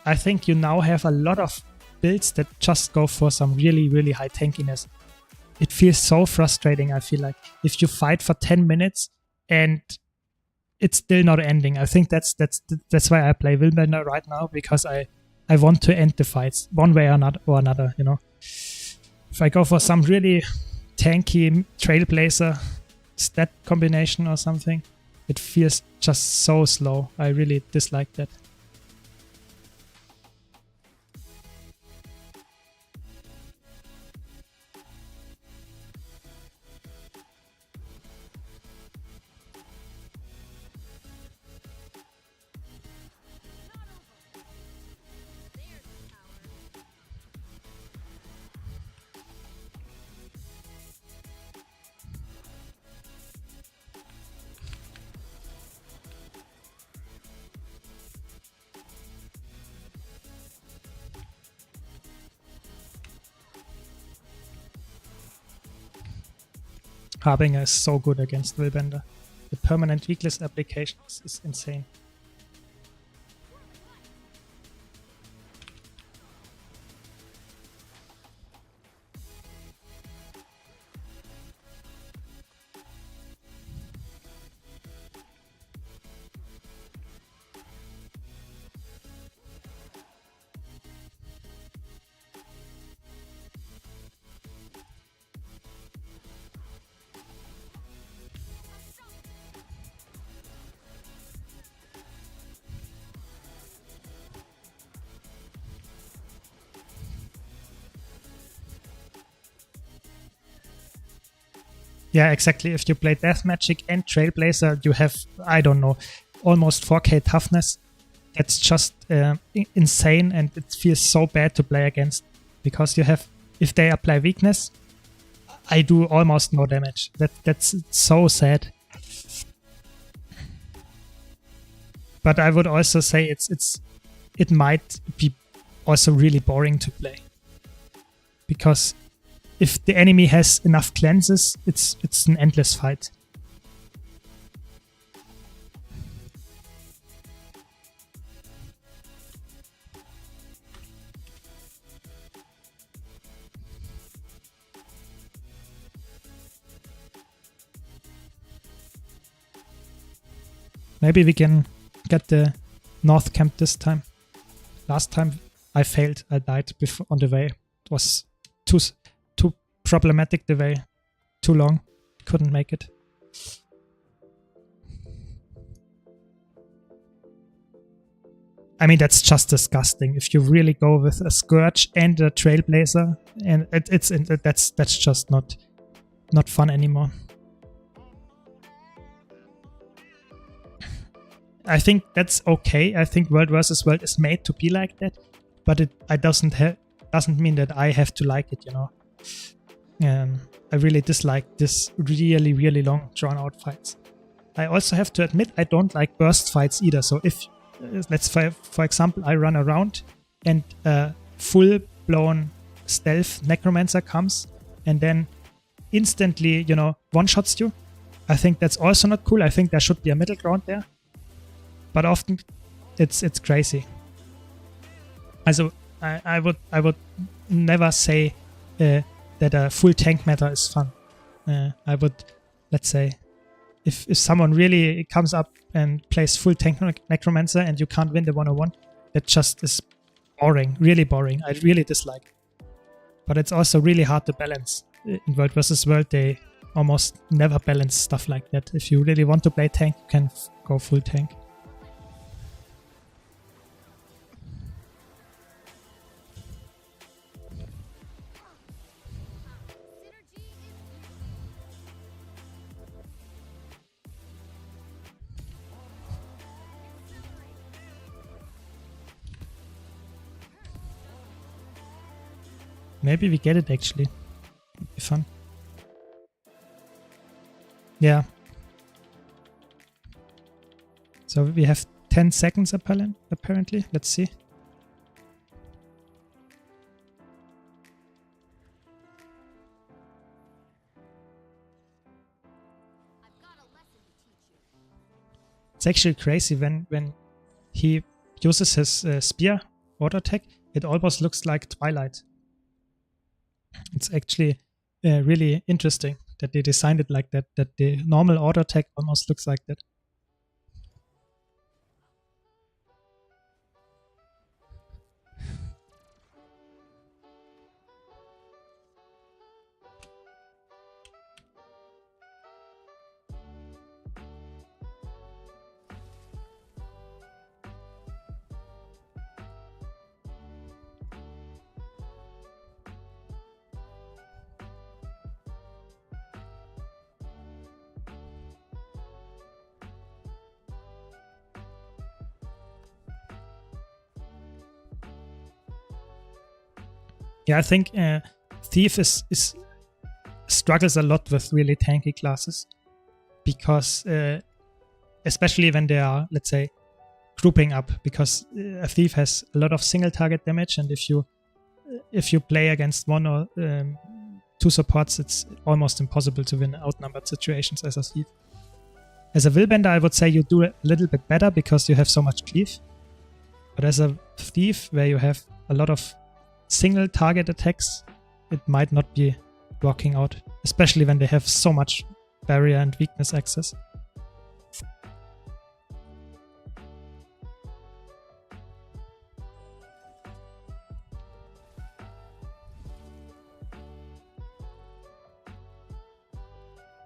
I think you now have a lot of builds that just go for some really, really high tankiness. It feels so frustrating, I feel like. If you fight for 10 minutes and it's still not ending. I think that's why I play Willbender right now, because I want to end the fights one way or another, you know. If I go for some really tanky Trailblazer stat combination or something, it feels just so slow. I really dislike that. Harbinger is so good against Willbender. The permanent weakless application is insane. Yeah, exactly. If you play Death Magic and Trailblazer, you have, I don't know, almost 4k toughness. That's just insane, and it feels so bad to play against, because you have, if they apply weakness, I do almost no damage. That's so sad. But I would also say it might be also really boring to play. because if the enemy has enough cleanses, it's an endless fight. Maybe we can get the north camp this time. Last time I failed. I died before on the way. It was too problematic the way. Too long. Couldn't make it. I mean, that's just disgusting. If you really go with a Scourge and a Trailblazer, and that's just not fun anymore. I think that's okay. I think World vs. World is made to be like that, but it doesn't mean that I have to like it, you know. I really dislike this really, really long, drawn-out fights. I also have to admit I don't like burst fights either. So if, let's for example, I run around and a full-blown stealth Necromancer comes and then instantly, you know, one-shots you, I think that's also not cool. I think there should be a middle ground there. But often it's crazy. Also, I would never say that a full tank meta is fun. I would, let's say, if someone really comes up and plays full tank Necromancer and you can't win the 101, that just is boring, really boring. I really dislike it. But it's also really hard to balance. In World vs. World, they almost never balance stuff like that. If you really want to play tank, you can go full tank. Maybe we get it actually. It'd be fun. Yeah. So we have 10 seconds apparently. Let's see. It's actually crazy when he uses his spear auto attack. It almost looks like Twilight. It's actually really interesting that they designed it like that, that the normal auto attack almost looks like that. Yeah, I think Thief is struggles a lot with really tanky classes because especially when they are, let's say, grouping up, because a Thief has a lot of single target damage, and if you play against one or two supports, it's almost impossible to win outnumbered situations as a Thief. As a Willbender, I would say you do a little bit better because you have so much cleave, but as a Thief where you have a lot of single target attacks, it might not be working out, especially when they have so much barrier and weakness access.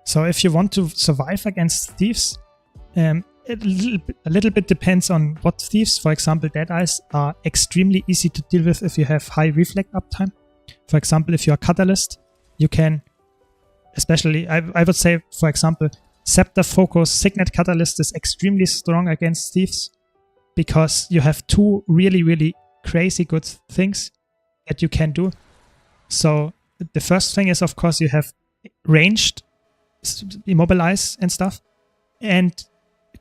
So if you want to survive against Thieves, a little bit depends on what Thieves. For example, Deadeyes are extremely easy to deal with if you have high reflect uptime. For example, if you're a Catalyst, you can, especially, I would say, for example, Scepter Focus Signet Catalyst is extremely strong against Thieves because you have two really, really crazy good things that you can do. So the first thing is, of course, you have ranged immobilize and stuff, and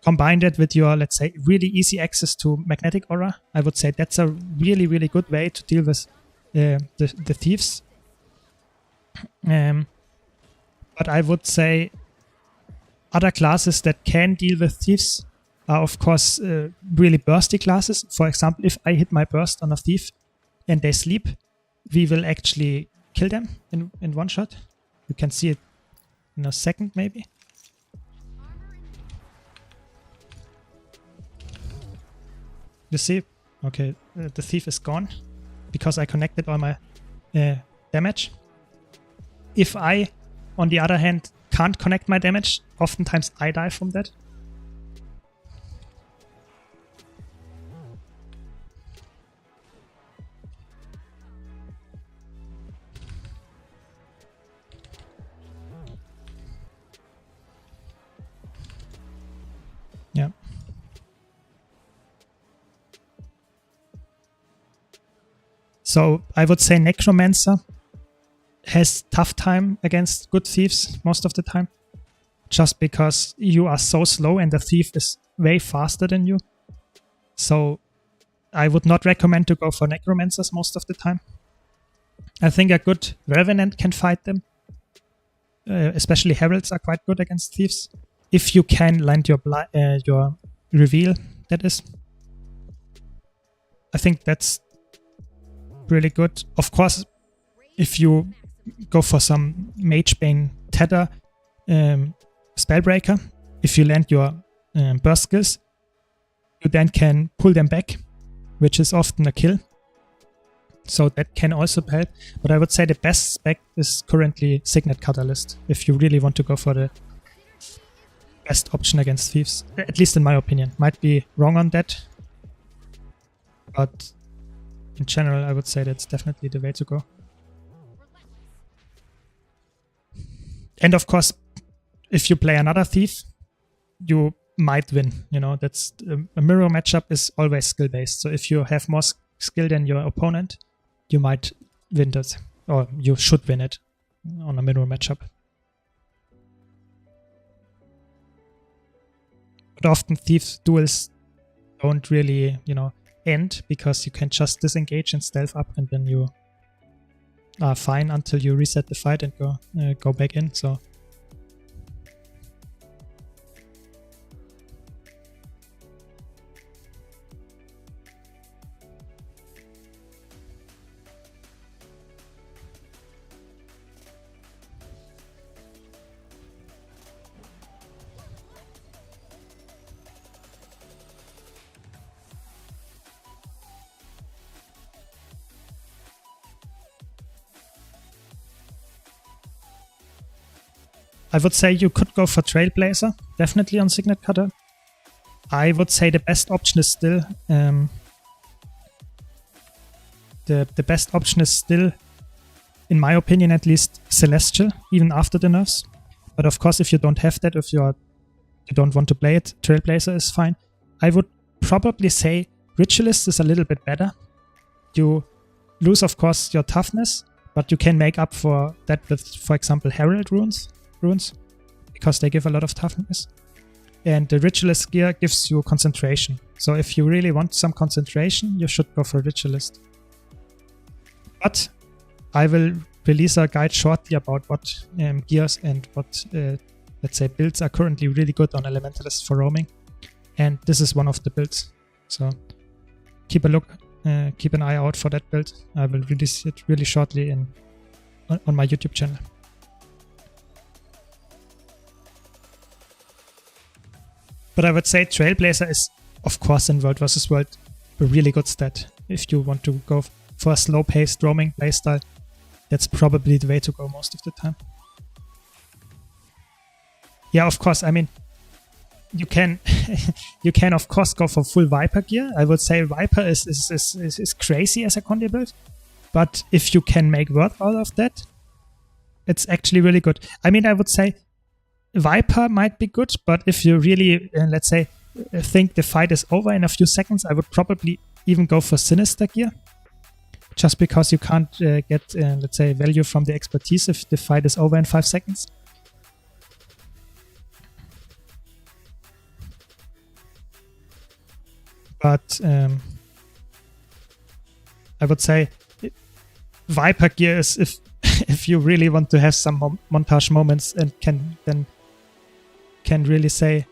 combine that with your, let's say, really easy access to magnetic aura. I would say that's a really, really good way to deal with the Thieves. But I would say other classes that can deal with thieves are, of course, really bursty classes. For example, if I hit my burst on a thief and they sleep, we will actually kill them in one shot. You can see it in a second, maybe. You see? Okay, the thief is gone because I connected all my damage. If I, on the other hand, can't connect my damage, oftentimes I die from that. Yeah. So I would say Necromancer has tough time against good thieves most of the time, just because you are so slow and the thief is way faster than you. So I would not recommend to go for Necromancers most of the time. I think a good Revenant can fight them. Especially Heralds are quite good against thieves. If you can land your reveal, that is. I think that's really good. Of course, if you go for some Magebane Tether Spellbreaker, if you land your burst skills, you then can pull them back, which is often a kill. So that can also help. But I would say the best spec is currently Signet Catalyst, if you really want to go for the best option against thieves. At least in my opinion. Might be wrong on that. But in general, I would say that's definitely the way to go. And of course, if you play another thief, you might win. You know, that's a mirror matchup is always skill based. So if you have more skill than your opponent, you might win that, or you should win it on a mirror matchup. But often thieves duels don't really, you know, end because you can just disengage and stealth up, and then you are fine until you reset the fight and go back in. So I would say you could go for Trailblazer, definitely on Signet Cutter. I would say the best option is still the best option is still, in my opinion at least, Celestial, even after the nerfs. But of course, if you don't have that, if you don't want to play it, Trailblazer is fine. I would probably say Ritualist is a little bit better. You lose, of course, your toughness, but you can make up for that with, for example, Herald runes, because they give a lot of toughness. And the Ritualist gear gives you concentration. So if you really want some concentration, you should go for Ritualist. But I will release a guide shortly about what gears and what, let's say, builds are currently really good on Elementalist for roaming. And this is one of the builds. So keep a look, keep an eye out for that build. I will release it really shortly on my YouTube channel. But I would say Trailblazer is, of course, in World vs. World, a really good stat. If you want to go for a slow-paced roaming playstyle, that's probably the way to go most of the time. Yeah, of course, I mean, you can you can of course go for full Viper gear. I would say Viper is crazy as a Condi build, but if you can make worth out of that, it's actually really good. I mean, I would say Viper might be good, but if you really, let's say, think the fight is over in a few seconds, I would probably even go for Sinister gear. Just because you can't get, let's say, value from the expertise if the fight is over in 5 seconds. But I would say Viper gear is, if you really want to have some montage moments and can really say.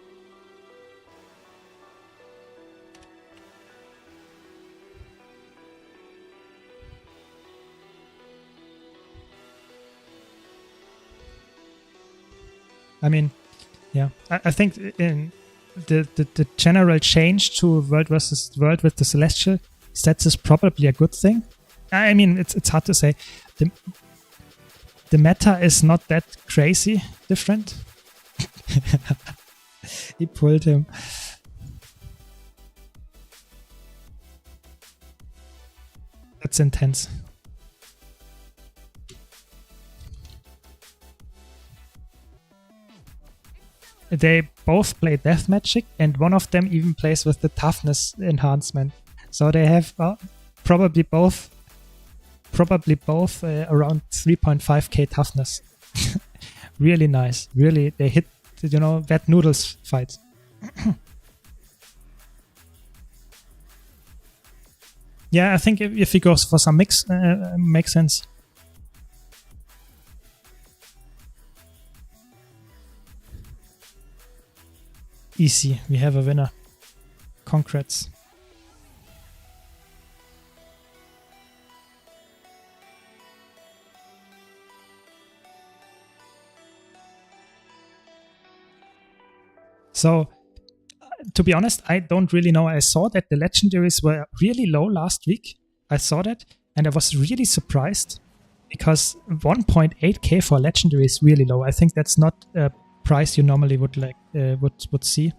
I mean, yeah, I think in the general change to World versus World with the Celestial stats is probably a good thing. I mean, it's hard to say. The meta is not that crazy different. He pulled him. That's intense. They both play Death Magic, and one of them even plays with the Toughness enhancement. So they have probably both around 3.5k Toughness. Really nice. Really, they hit, that noodles fight. Yeah, I think if he goes for some mix, makes sense. Easy, we have a winner. Congrats. So, to be honest, I don't really know. I saw that the legendaries were really low last week. I saw that, and I was really surprised because 1.8k for legendary is really low. I think that's not a price you normally would would see.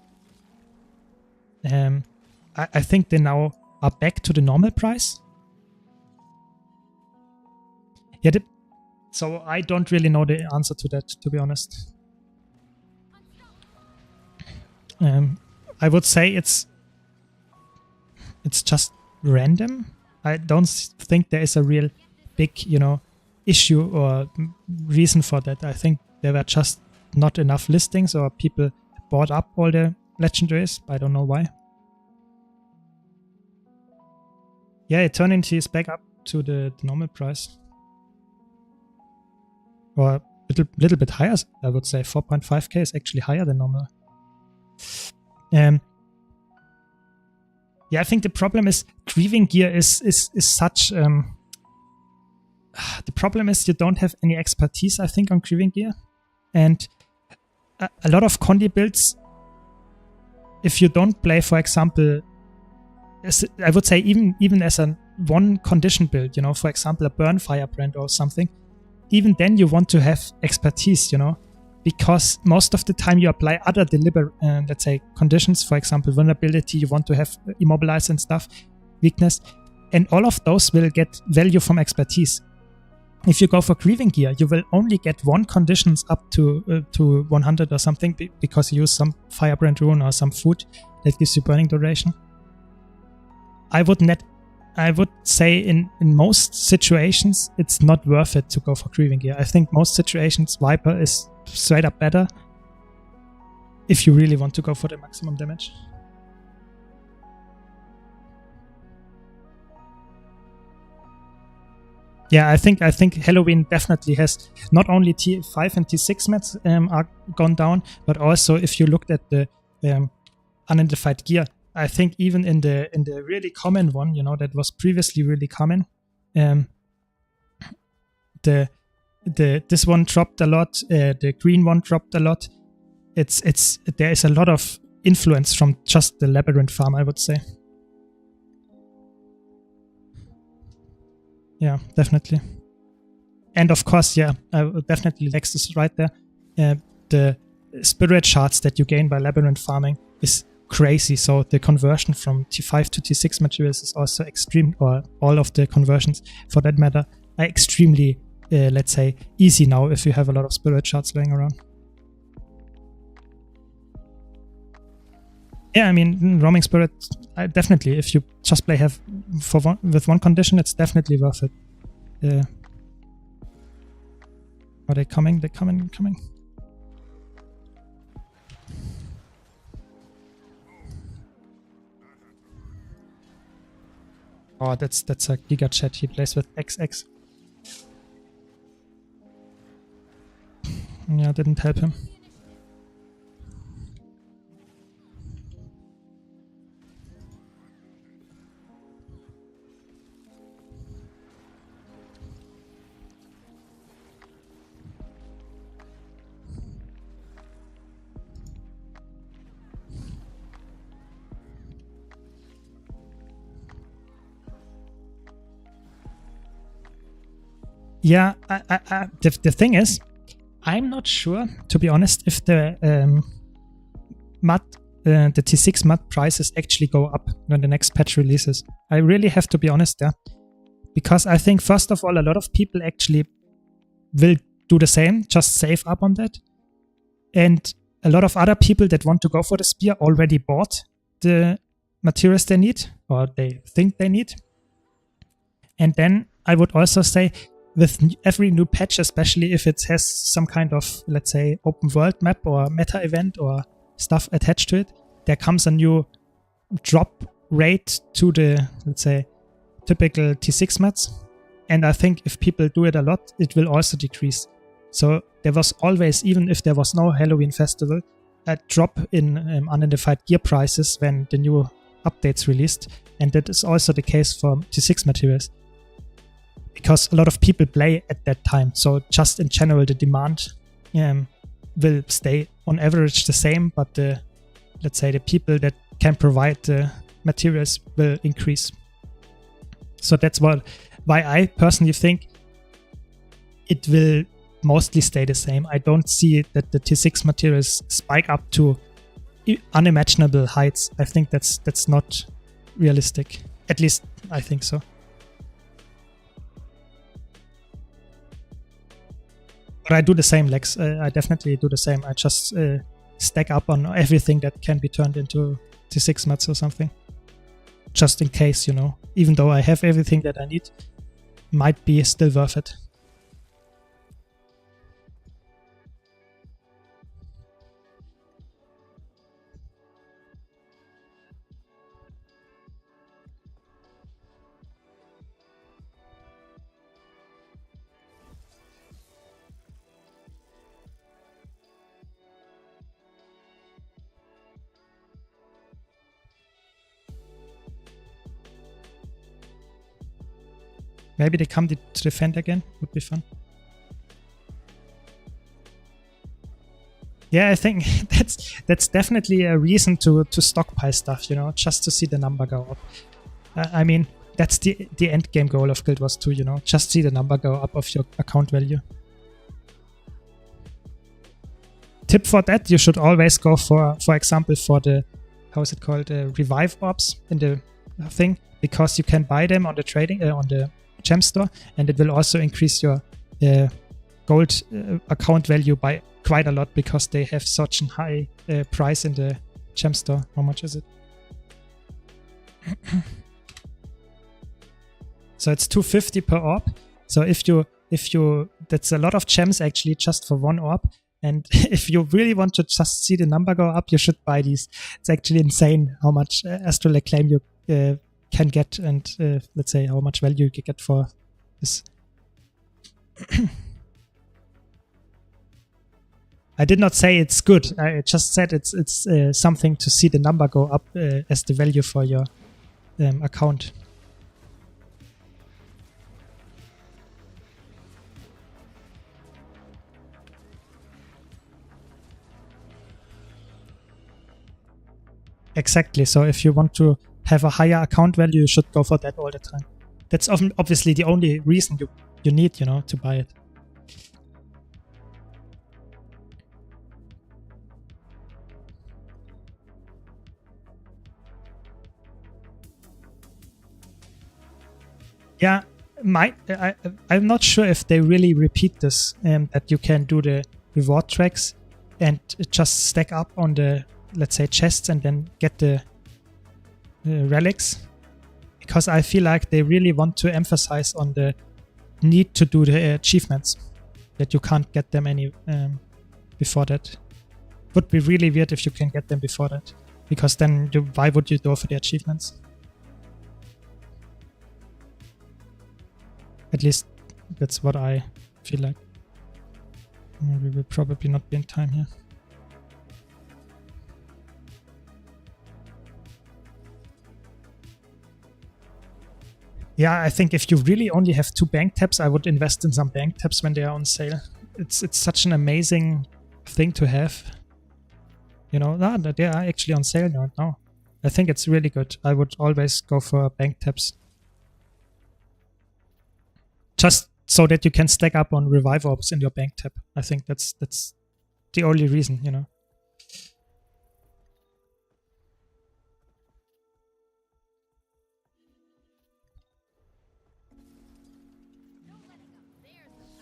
I think they now are back to the normal price. Yeah, so I don't really know the answer to that, to be honest. I would say it's just random. I don't think there is a real big, issue or reason for that. I think there were just not enough listings or people bought up all the legendaries. I don't know why. Yeah, Eternity is back up to the normal price. Or a little bit higher, I would say. 4.5k is actually higher than normal. Yeah, I think the problem is grieving gear is such. The problem is you don't have any expertise, I think, on grieving gear, and a lot of Condi builds. If you don't play, for example, I would say even as a one condition build, for example, a burn firebrand or something, even then you want to have expertise, because most of the time you apply other deliberate, let's say, conditions, for example, vulnerability, you want to have immobilize and stuff, weakness, and all of those will get value from expertise. If you go for grieving gear, you will only get one conditions up to 100 or something because you use some firebrand rune or some food that gives you burning duration. I would say in most situations it's not worth it to go for grieving gear. I think most situations Viper is straight up better if you really want to go for the maximum damage. Yeah, I think Halloween definitely has not only T5 and T6 mats are gone down, but also if you looked at the unidentified gear, I think even in the really common one, that was previously really common, this one dropped a lot, the green one dropped a lot. There is a lot of influence from just the labyrinth farm, I would say. Yeah, definitely. And of course, yeah, definitely Lex is right there. The spirit shards that you gain by labyrinth farming is crazy. So the conversion from T5 to T6 materials is also extreme, or all of the conversions for that matter are extremely, let's say, easy now if you have a lot of spirit shards going around. Yeah, I mean, roaming spirit, definitely. If you just play with one condition, it's definitely worth it. Are they coming? They're coming. Oh, that's a Giga Chat. He plays with XX. Yeah, didn't help him. Yeah, the thing is, I'm not sure, to be honest, if the the T6 MUD prices actually go up when the next patch releases. I really have to be honest there. Because I think, first of all, a lot of people actually will do the same, just save up on that. And a lot of other people that want to go for the spear already bought the materials they need, or they think they need. And then I would also say, with every new patch, especially if it has some kind of, let's say, open world map or meta event or stuff attached to it, there comes a new drop rate to the, let's say, typical T6 mats. And I think if people do it a lot, it will also decrease. So there was always, even if there was no Halloween festival, a drop in unidentified gear prices when the new updates released. And that is also the case for T6 materials, because a lot of people play at that time. So just in general, the demand will stay on average the same, but the, let's say, the people that can provide the materials will increase. So that's why I personally think it will mostly stay the same. I don't see that the T6 materials spike up to unimaginable heights. I think that's not realistic. At least I think so. But I do the same, Lex. I definitely do the same. I just stack up on everything that can be turned into T6 mats or something. Just in case, you know. Even though I have everything that I need, might be still worth it. Maybe they come to defend again. Would be fun. Yeah, I think that's definitely a reason to stockpile stuff, you know, just to see the number go up. I mean, that's the end game goal of Guild Wars 2, you know, just see the number go up of your account value. Tip for that, you should always go for example, for the, how is it called, revive orbs in the thing, because you can buy them on the trading, on the gem store, and it will also increase your gold account value by quite a lot, because they have such a high price in the gem store. How much is it? So it's 250 per orb. So if you that's a lot of gems actually just for one orb. And if you really want to just see the number go up, you should buy these. It's actually insane how much astral acclaim you can get, and let's say how much value you can get for this. I did not say it's good. I just said it's something to see the number go up as the value for your account. Exactly. So if you want to have a higher account value, you should go for that all the time. That's obviously the only reason you need, you know, to buy it. Yeah, I'm not sure if they really repeat this, that you can do the reward tracks and just stack up on the, let's say, chests and then get the relics, because I feel like they really want to emphasize on the need to do the achievements, that you can't get them any before that. Would be really weird if you can get them before that, because then why would you go for the achievements? At least that's what I feel like. We will probably not be in time here. Yeah, I think if you really only have 2 bank taps, I would invest in some bank taps when they are on sale. It's such an amazing thing to have. You know, they are actually on sale right now. I think it's really good. I would always go for bank taps. Just so that you can stack up on revive orbs in your bank tap. I think that's the only reason, you know.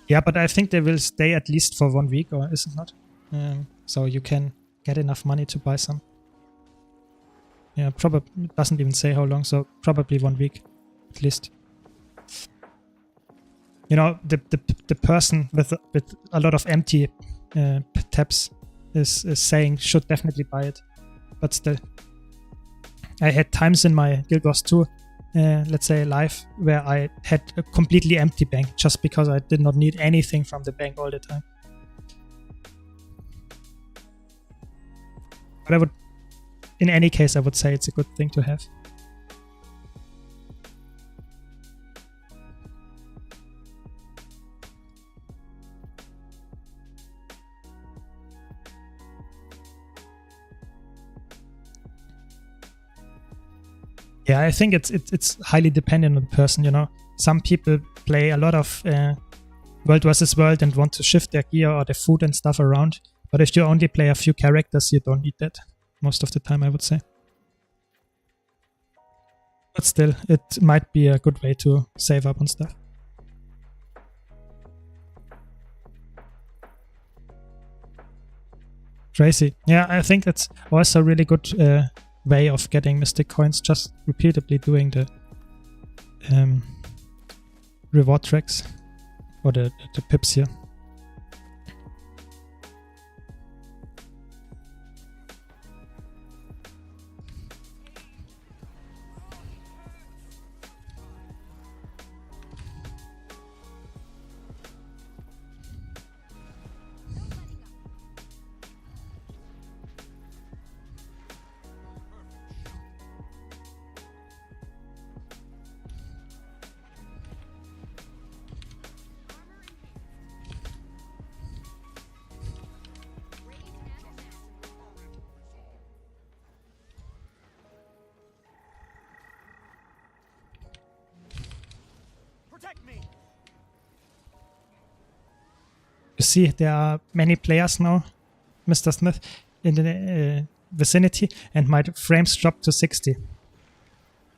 Yeah, but I think they will stay at least for 1 week, or is it not? So you can get enough money to buy some. Yeah, probably it doesn't even say how long, so probably 1 week at least. You know, the person with a lot of empty taps is saying should definitely buy it, but still, I had times in my Guild Wars 2, let's say live, where I had a completely empty bank just because I did not need anything from the bank all the time. But I would, in any case, I would say it's a good thing to have. Yeah, I think it's highly dependent on the person, you know. Some people play a lot of World versus World and want to shift their gear or their food and stuff around. But if you only play a few characters, you don't need that most of the time, I would say. But still, it might be a good way to save up on stuff. Crazy. Yeah, I think that's also a really good way of getting Mystic Coins, just repeatedly doing the reward tracks or the pips here. You see, there are many players now, Mr. Smith, in the vicinity, and my frames dropped to 60.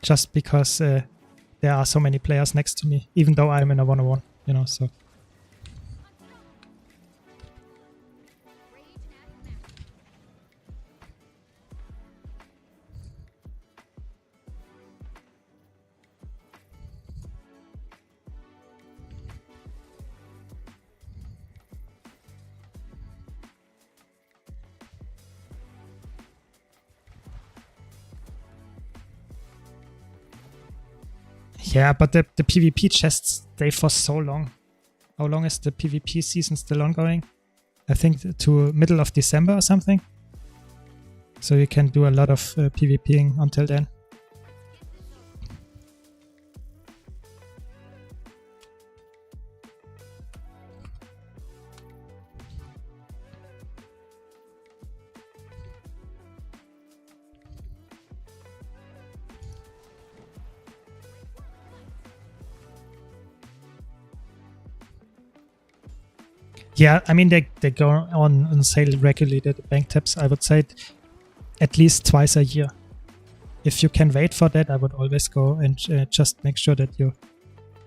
Just because there are so many players next to me, even though I'm in a 1-on-1, you know, so. Yeah, but the PvP chests stay for so long. How long is the PvP season still ongoing? I think to middle of December or something. So you can do a lot of PvPing until then. Yeah, I mean, they go on sale regularly, the bank taps. I would say at least twice a year. If you can wait for that, I would always go and just make sure that you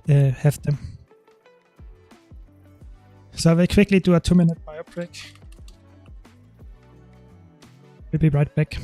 have them. So I will quickly do a 2-minute bio break. We'll be right back.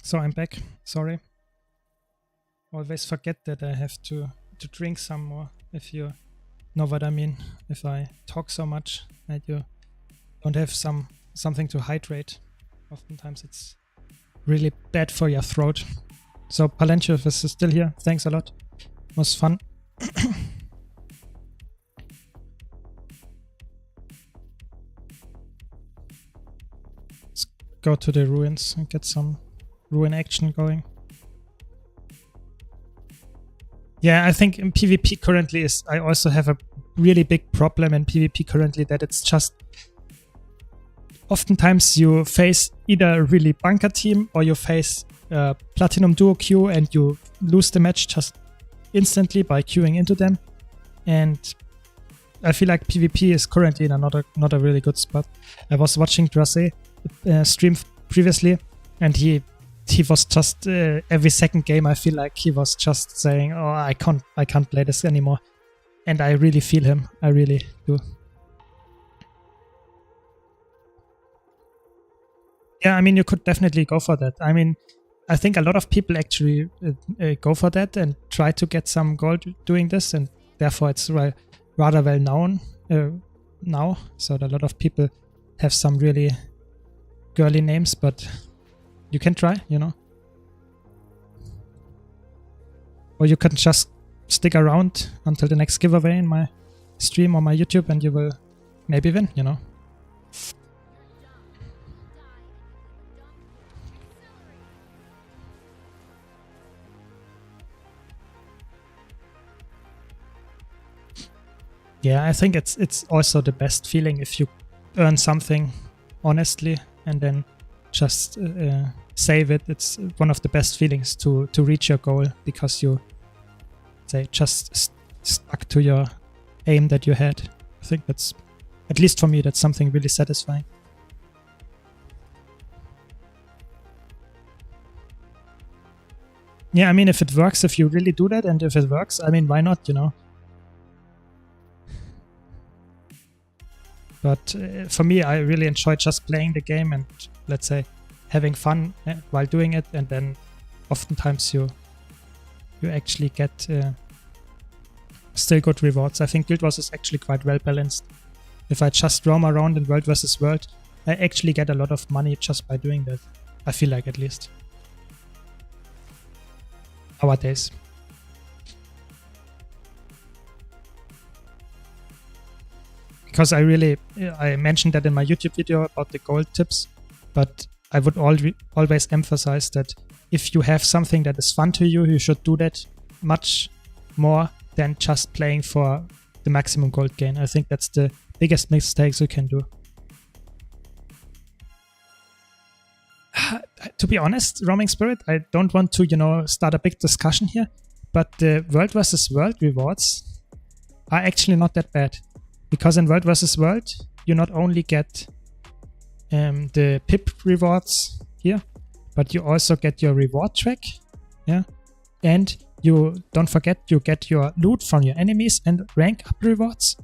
So I'm back. Sorry. Always forget that I have to drink some more, if you know what I mean. If I talk so much that you don't have something to hydrate. Oftentimes it's really bad for your throat. So Palentio is still here. Thanks a lot. It was fun. Let's go to the ruins and get some ruin action going. Yeah, I think in PvP currently I also have a really big problem in PvP currently, that it's just oftentimes you face either a really bunker team or you face Platinum Duo queue and you lose the match just instantly by queuing into them. And I feel like PvP is currently in not a really good spot. I was watching Drase stream previously, and he was just every second game I feel like he was just saying, "Oh, I can't play this anymore," and I really feel him. I really do. Yeah, I mean, you could definitely go for that. I mean, I think a lot of people actually go for that and try to get some gold doing this, and therefore it's rather well known now. So a lot of people have some really girly names, but you can try, you know. Or you can just stick around until the next giveaway in my stream or my YouTube and you will maybe win, you know. Yeah, I think it's also the best feeling if you earn something honestly and then just save it. It's one of the best feelings to reach your goal because you say just stuck to your aim that you had. I think that's, at least for me, that's something really satisfying. Yeah, I mean, if it works, if you really do that, and if it works, I mean, why not, you know? But for me, I really enjoy just playing the game and, let's say, having fun while doing it, and then oftentimes you actually get still good rewards. I think Guild Wars is actually quite well balanced. If I just roam around in World vs. World, I actually get a lot of money just by doing that. I feel like, at least. Nowadays. Because I mentioned that in my YouTube video about the gold tips, but I would always emphasize that if you have something that is fun to you, you should do that much more than just playing for the maximum gold gain. I think that's the biggest mistakes you can do. To be honest, Roaming Spirit, I don't want to, you know, start a big discussion here, but the World vs. World rewards are actually not that bad. Because in World vs. World, you not only get the pip rewards here, but you also get your reward track, yeah, and you don't forget you get your loot from your enemies and rank up rewards,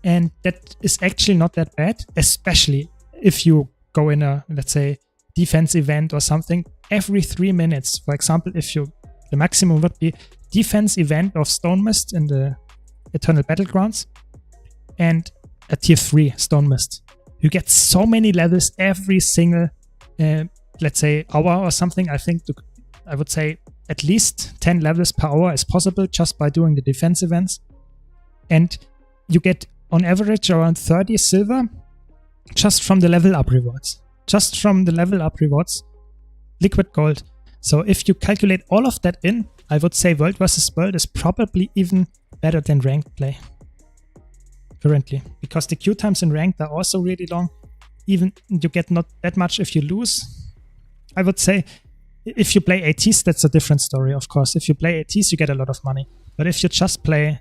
and that is actually not that bad, especially if you go in a, let's say, defense event or something every 3 minutes. For example, if the maximum would be defense event of Stone Mist in the Eternal Battlegrounds, and a tier 3 Stone Mist. You get so many levels every single, let's say, hour or something. I think I would say at least 10 levels per hour is possible just by doing the defense events. And you get on average around 30 silver just from the level up rewards. Just from the level up rewards, liquid gold. So if you calculate all of that in, I would say World vs. World is probably even better than ranked play currently, because the queue times in ranked are also really long. Even you get not that much if you lose. I would say if you play ATs, that's a different story, of course. If you play ATs, you get a lot of money. But if you just play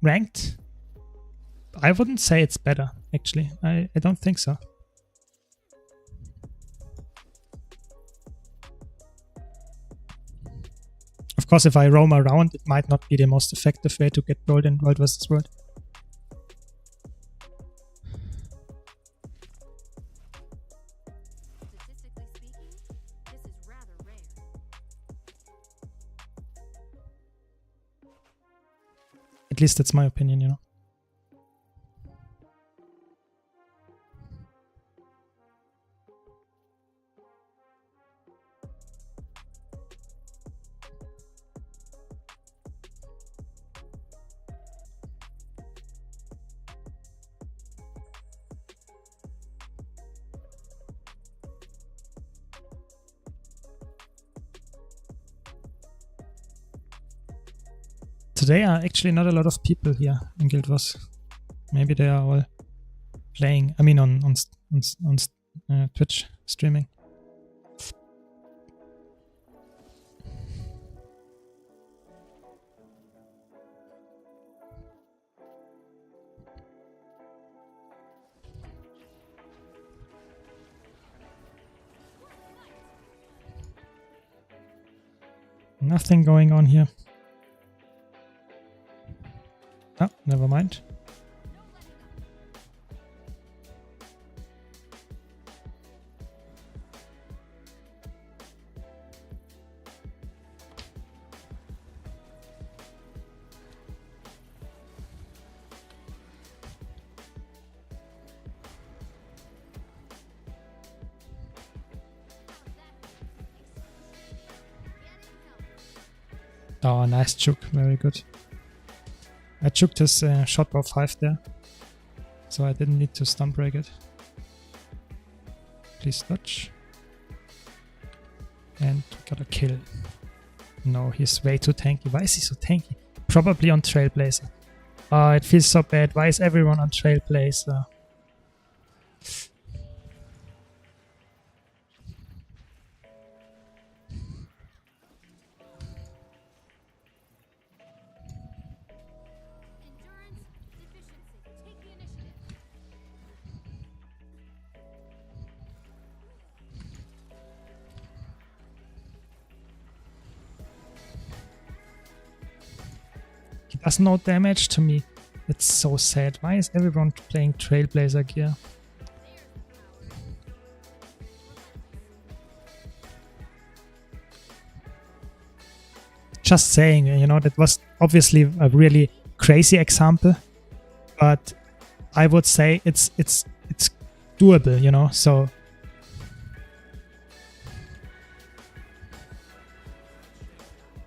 ranked, I wouldn't say it's better, actually. I don't think so. Of course, if I roam around, it might not be the most effective way to get gold in World vs. World. At least that's my opinion, you know. Today are actually not a lot of people here in Guild Wars. Maybe they are all playing. I mean, on Twitch streaming. Nothing going on here. Oh, never mind. Oh, nice juke. Very good. I juked his shot bow 5 there, so I didn't need to stun break it. Please dodge. And got a kill. No, he's way too tanky. Why is he so tanky? Probably on Trailblazer. Oh, it feels so bad. Why is everyone on Trailblazer? He does no damage to me. It's so sad. Why is everyone playing Trailblazer gear? Just saying, you know, that was obviously a really crazy example, but I would say it's doable, you know, so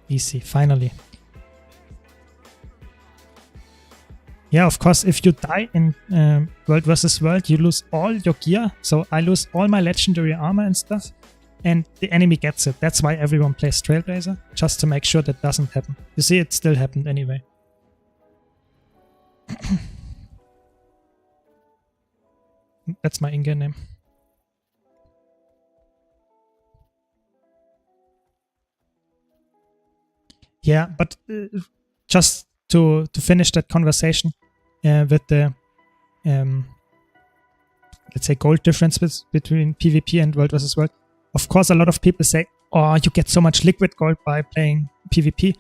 easy, finally. Yeah, of course, if you die in World vs. World, you lose all your gear. So I lose all my legendary armor and stuff, and the enemy gets it. That's why everyone plays Trailblazer, just to make sure that doesn't happen. You see, it still happened anyway. That's my in-game name. Yeah, but just to finish that conversation with the let's say gold difference between PvP and World vs. World. Of course, a lot of people say, "Oh, you get so much liquid gold by playing PvP,"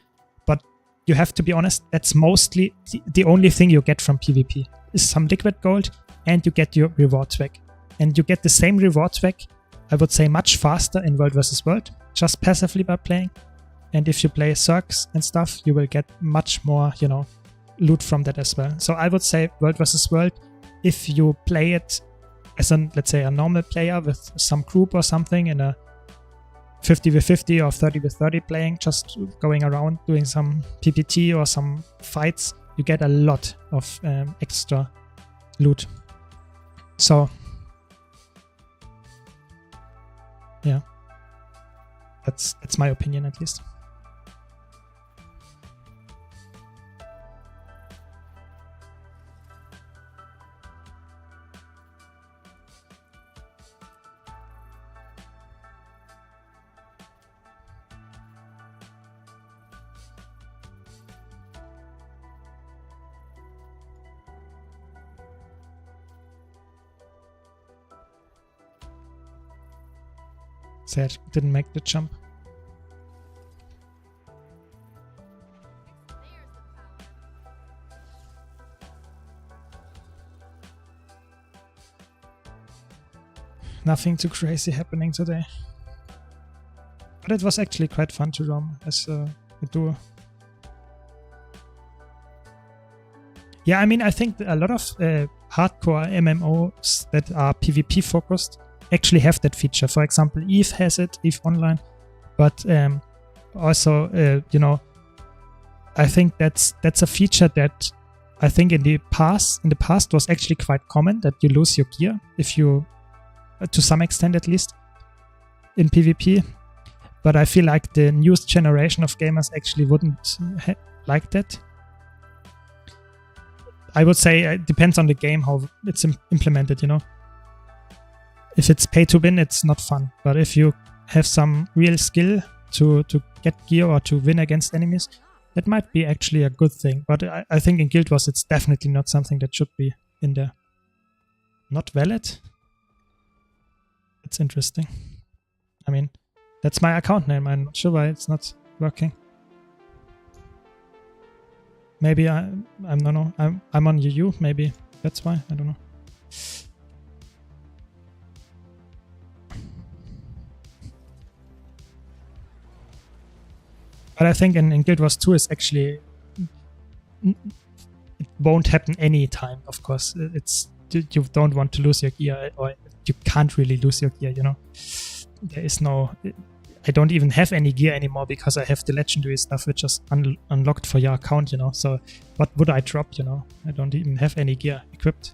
but you have to be honest. That's mostly the only thing you get from PvP is some liquid gold, and you get your reward swag, and you get the same reward swag. I would say much faster in World vs. World, just passively by playing. And if you play Zergs and stuff, you will get much more, you know, loot from that as well. So I would say World vs. World, if you play it as a, let's say, a normal player with some group or something in a 50v50 or 30v30 playing, just going around doing some PPT or some fights, you get a lot of extra loot. So yeah, that's my opinion at least. Sad, didn't make the jump. Nothing too crazy happening today. But it was actually quite fun to roam as a duo. Yeah, I mean, I think a lot of hardcore MMOs that are PvP focused actually have that feature. For example, Eve has it, Eve Online, but also, you know, I think that's a feature that I think in the past was actually quite common, that you lose your gear if you, to some extent at least, in PvP. But I feel like the newest generation of gamers actually wouldn't like that. I would say it depends on the game how it's implemented, you know. If it's pay to win, it's not fun. But if you have some real skill to get gear or to win against enemies, that might be actually a good thing. But I think in Guild Wars, it's definitely not something that should be in there. Not valid? It's interesting. I mean, that's my account name. I'm not sure why it's not working. Maybe I don't know. I'm on UU. Maybe that's why. I don't know. But I think in Guild Wars 2 is actually, it won't happen any time. Of course, it's, you don't want to lose your gear, or you can't really lose your gear. You know, there is no. I don't even have any gear anymore because I have the legendary stuff which is unlocked for your account, you know. So what would I drop, you know? I don't even have any gear equipped.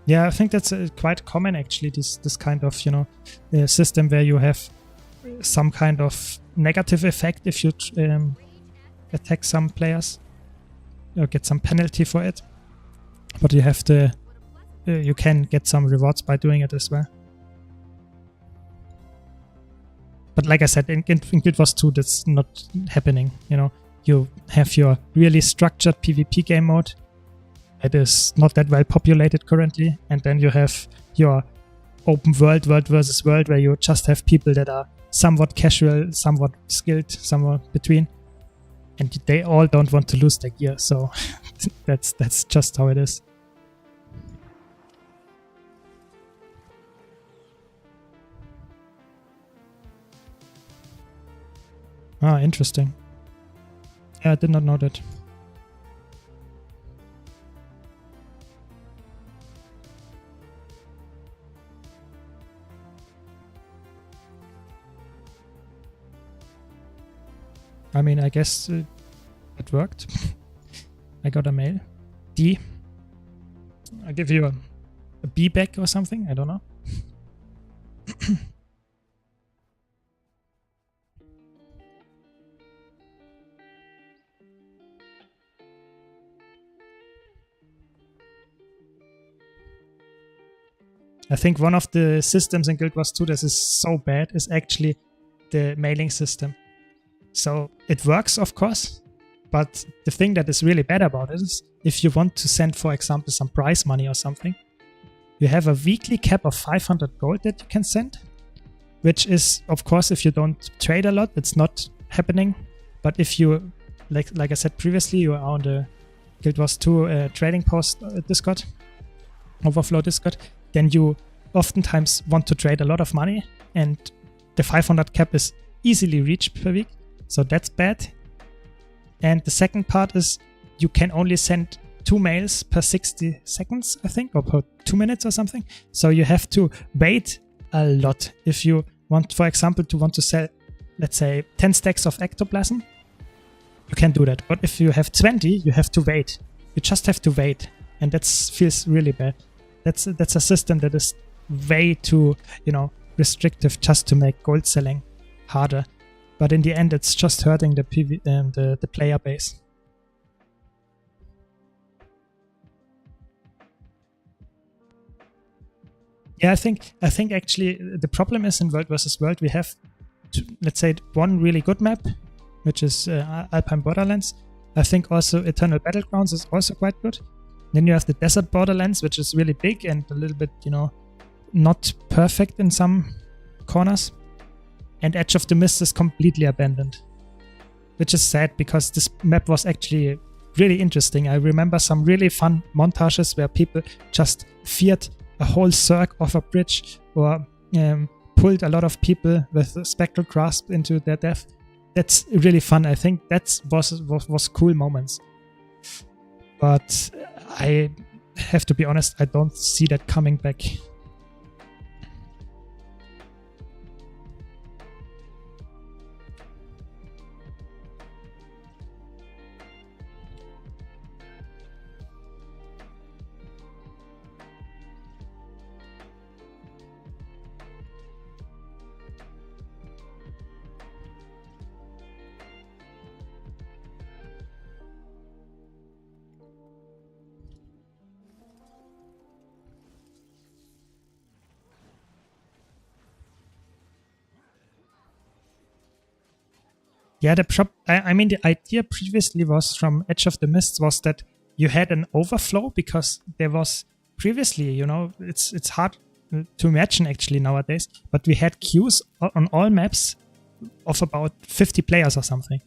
Yeah, I think that's quite common actually, this kind of, you know, system where you have some kind of negative effect if you attack some players or get some penalty for it. But you have to, you can get some rewards by doing it as well. But like I said, in Guild Wars 2, that's not happening, you know. You have your really structured PvP game mode. It is not that well populated currently, and then you have your open world versus world, where you just have people that are somewhat casual, somewhat skilled, somewhere between, and they all don't want to lose their gear. So that's just how it is. Ah, interesting. Yeah, I did not know that. I mean, I guess it worked. I got a mail. D. I'll give you a B back or something. I don't know. I think one of the systems in Guild Wars 2 that is so bad is actually the mailing system. So it works, of course, but the thing that is really bad about it is if you want to send, for example, some prize money or something, you have a weekly cap of 500 gold that you can send, which is, of course, if you don't trade a lot, it's not happening. But if you, like I said previously, you are on the Guild Wars 2 trading post Discord, Overflow Discord, then you oftentimes want to trade a lot of money, and the 500 cap is easily reached per week. So that's bad. And the second part is you can only send 2 mails per 60 seconds, I think, or per 2 minutes or something. So you have to wait a lot. If you want, for example, to sell, let's say, 10 stacks of ectoplasm, you can do that. But if you have 20, you have to wait. You just have to wait. And that feels really bad. That's a system that is way too, you know, restrictive just to make gold selling harder. But in the end, it's just hurting the player base. Yeah, I think actually the problem is in World vs. World we have, let's say, one really good map, which is Alpine Borderlands. I think also Eternal Battlegrounds is also quite good. Then you have the Desert Borderlands, which is really big and a little bit, you know, not perfect in some corners. And Edge of the Mist is completely abandoned. which is sad because this map was actually really interesting. I remember some really fun montages where people just feared a whole cirque of a bridge or pulled a lot of people with a spectral grasp into their death. That's really fun. I think that was cool moments. But I have to be honest, I don't see that coming back. Yeah, I mean, the idea previously was from Edge of the Mists was that you had an overflow because there was previously, you know, it's hard to imagine actually nowadays, but we had queues on all maps of about 50 players or something.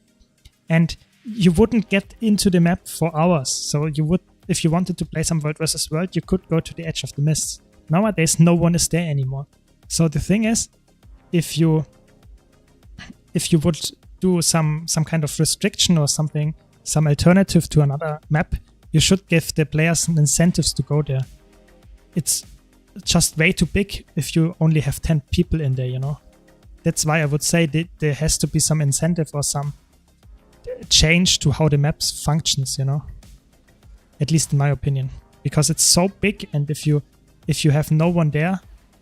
And you wouldn't get into the map for hours. So you would, if you wanted to play some World versus World, you could go to the Edge of the Mists. Nowadays, no one is there anymore. So the thing is, if you would do some kind of restriction or something, some alternative to another map, you should give the players incentives to go there. It's just way too big if you only have 10 people in there, you know. That's why I would say that there has to be some incentive or some change to how the maps functions, you know. At least in my opinion. Because it's so big, and if you have no one there,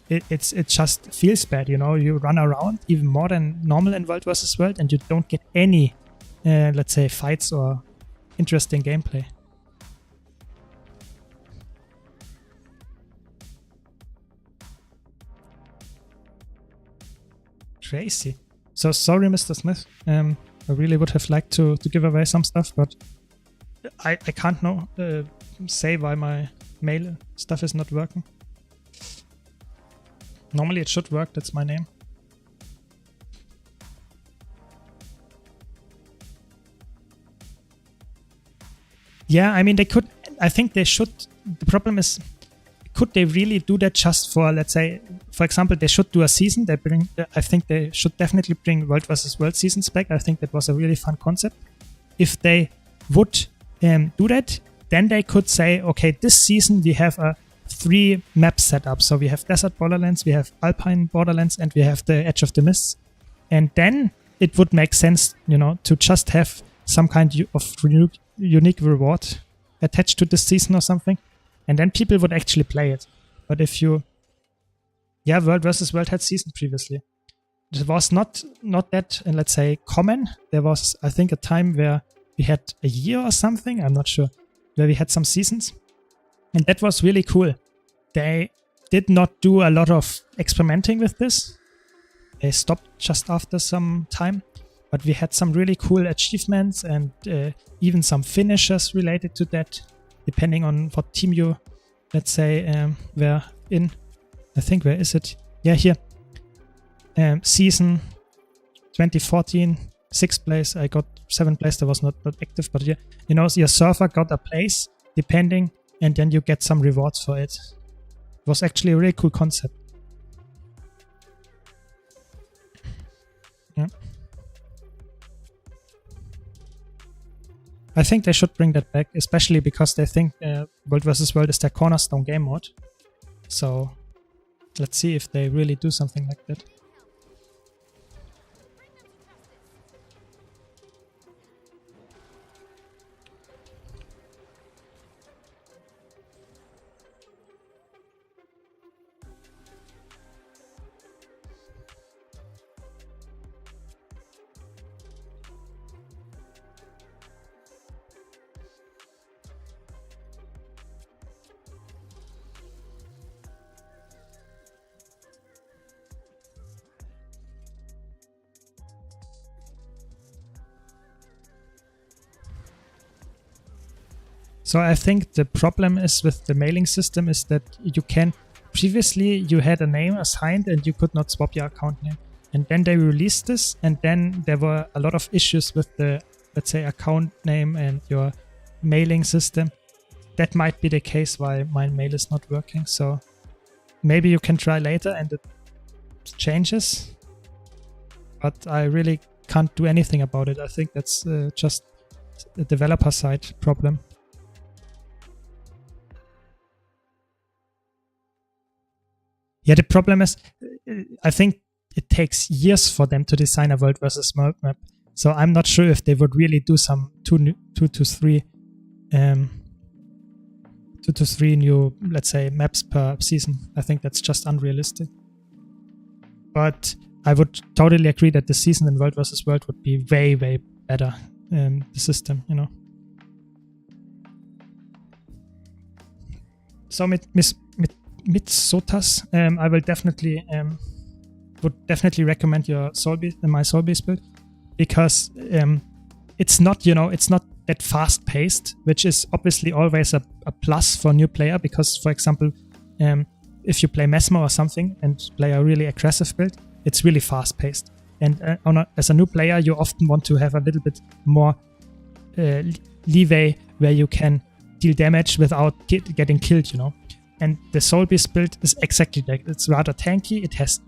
it just feels bad, you know. You run around even more than normal in World vs. World and you don't get any, let's say, fights or interesting gameplay. Crazy. So sorry, Mr. Smith. I really would have liked to give away some stuff, but I can't say why my mail stuff is not working. Normally it should work, that's my name. Yeah, I mean, I think they should. The problem is, could they really do that just for, let's say, for example, they should do a season. I think they should definitely bring World vs. World seasons back. I think that was a really fun concept. If they would do that, then they could say, okay, this season we have a 3 maps set up. So we have Desert Borderlands, we have Alpine Borderlands, and we have the Edge of the Mists. And then it would make sense, you know, to just have some kind of unique reward attached to this season or something. And then people would actually play it. But if you... Yeah, World vs. World had season previously. It was not that, let's say, common. There was, I think, a time where we had a year or something, I'm not sure, where we had some seasons. And that was really cool. They did not do a lot of experimenting with this. They stopped just after some time. But we had some really cool achievements and even some finishes related to that, depending on what team you, let's say, were in. I think, where is it? Yeah, here. Season 2014, 6th place. I got 7th place. That was not active, but yeah, you know, your server got a place, depending, and then you get some rewards for it. It was actually a really cool concept. Yeah. I think they should bring that back, especially because they think World vs. World is their cornerstone game mode. So let's see if they really do something like that. So I think the problem is with the mailing system is that you can... Previously you had a name assigned and you could not swap your account name. And then they released this, and then there were a lot of issues with the, let's say, account name and your mailing system. That might be the case why my mail is not working. So maybe you can try later and it changes. But I really can't do anything about it. I think that's just a developer side problem. Yeah, the problem is, I think it takes years for them to design a world versus world map. So I'm not sure if they would really do some two to three new, let's say, maps per season. I think that's just unrealistic. But I would totally agree that the season in World versus World would be way, way better. The system, you know. So mit Sotas, I will definitely would definitely recommend your my Soulbeast build, because it's not, you know, it's not that fast paced, which is obviously always a plus for a new player, because, for example, if you play Mesmo or something and play a really aggressive build, it's really fast paced. And as a new player, you often want to have a little bit more leeway where you can deal damage without getting killed, you know. And the Soulbeast build is exactly that. It's rather tanky. It has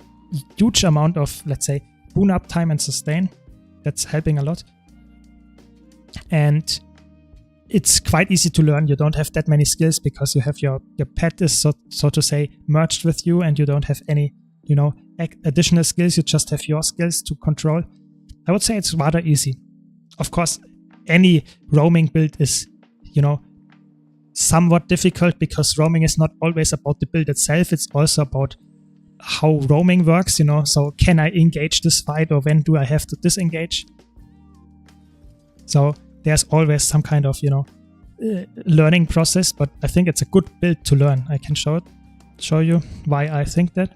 huge amount of, let's say, boon up time and sustain. That's helping a lot. And it's quite easy to learn. You don't have that many skills because you have your pet is so to say merged with you, and you don't have any, you know, additional skills. You just have your skills to control. I would say it's rather easy. Of course, any roaming build is, you know, somewhat difficult, because roaming is not always about the build itself. It's also about how roaming works, you know. So can I engage this fight, or when do I have to disengage? So there's always some kind of, you know, learning process, but I think it's a good build to learn. I can show you why I think that.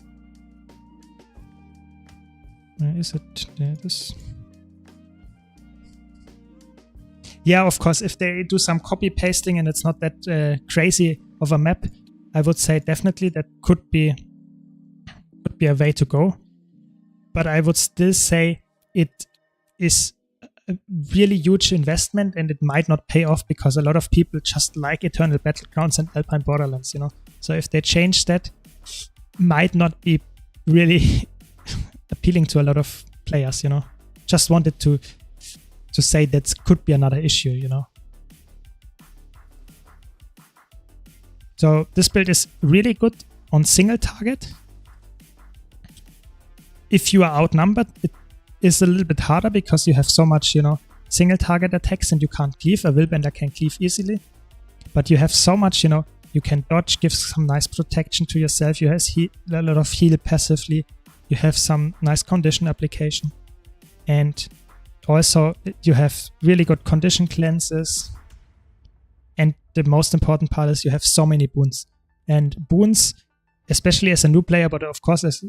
Where is it? There it is. Yeah, of course, if they do some copy pasting and it's not that crazy of a map, I would say definitely that could be a way to go. But I would still say it is a really huge investment, and it might not pay off, because a lot of people just like Eternal Battlegrounds and Alpine Borderlands, you know. So if they change that, might not be really appealing to a lot of players, you know. Just wanted to say that could be another issue, you know. So this build is really good on single target. If you are outnumbered, it is a little bit harder, because you have so much, you know, single target attacks and you can't cleave. A Willbender can cleave easily, but you have so much, you know, you can dodge, give some nice protection to yourself. You have a lot of heal passively. You have some nice condition application, and also you have really good condition cleanses. And the most important part is you have so many boons. And boons, especially as a new player, but of course as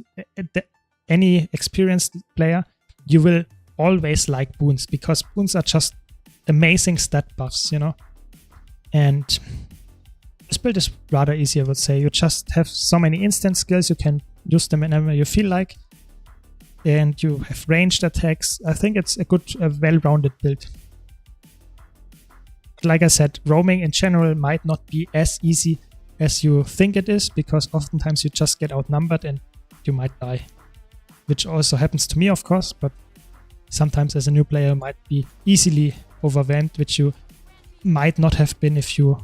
any experienced player, you will always like boons, because boons are just amazing stat buffs, you know. And this build is rather easy, I would say. You just have so many instant skills, you can use them whenever you feel like. And you have ranged attacks. I think it's a good, well-rounded build. Like I said, roaming in general might not be as easy as you think it is, because oftentimes you just get outnumbered and you might die. Which also happens to me, of course, but sometimes as a new player you might be easily overwhelmed, which you might not have been if you,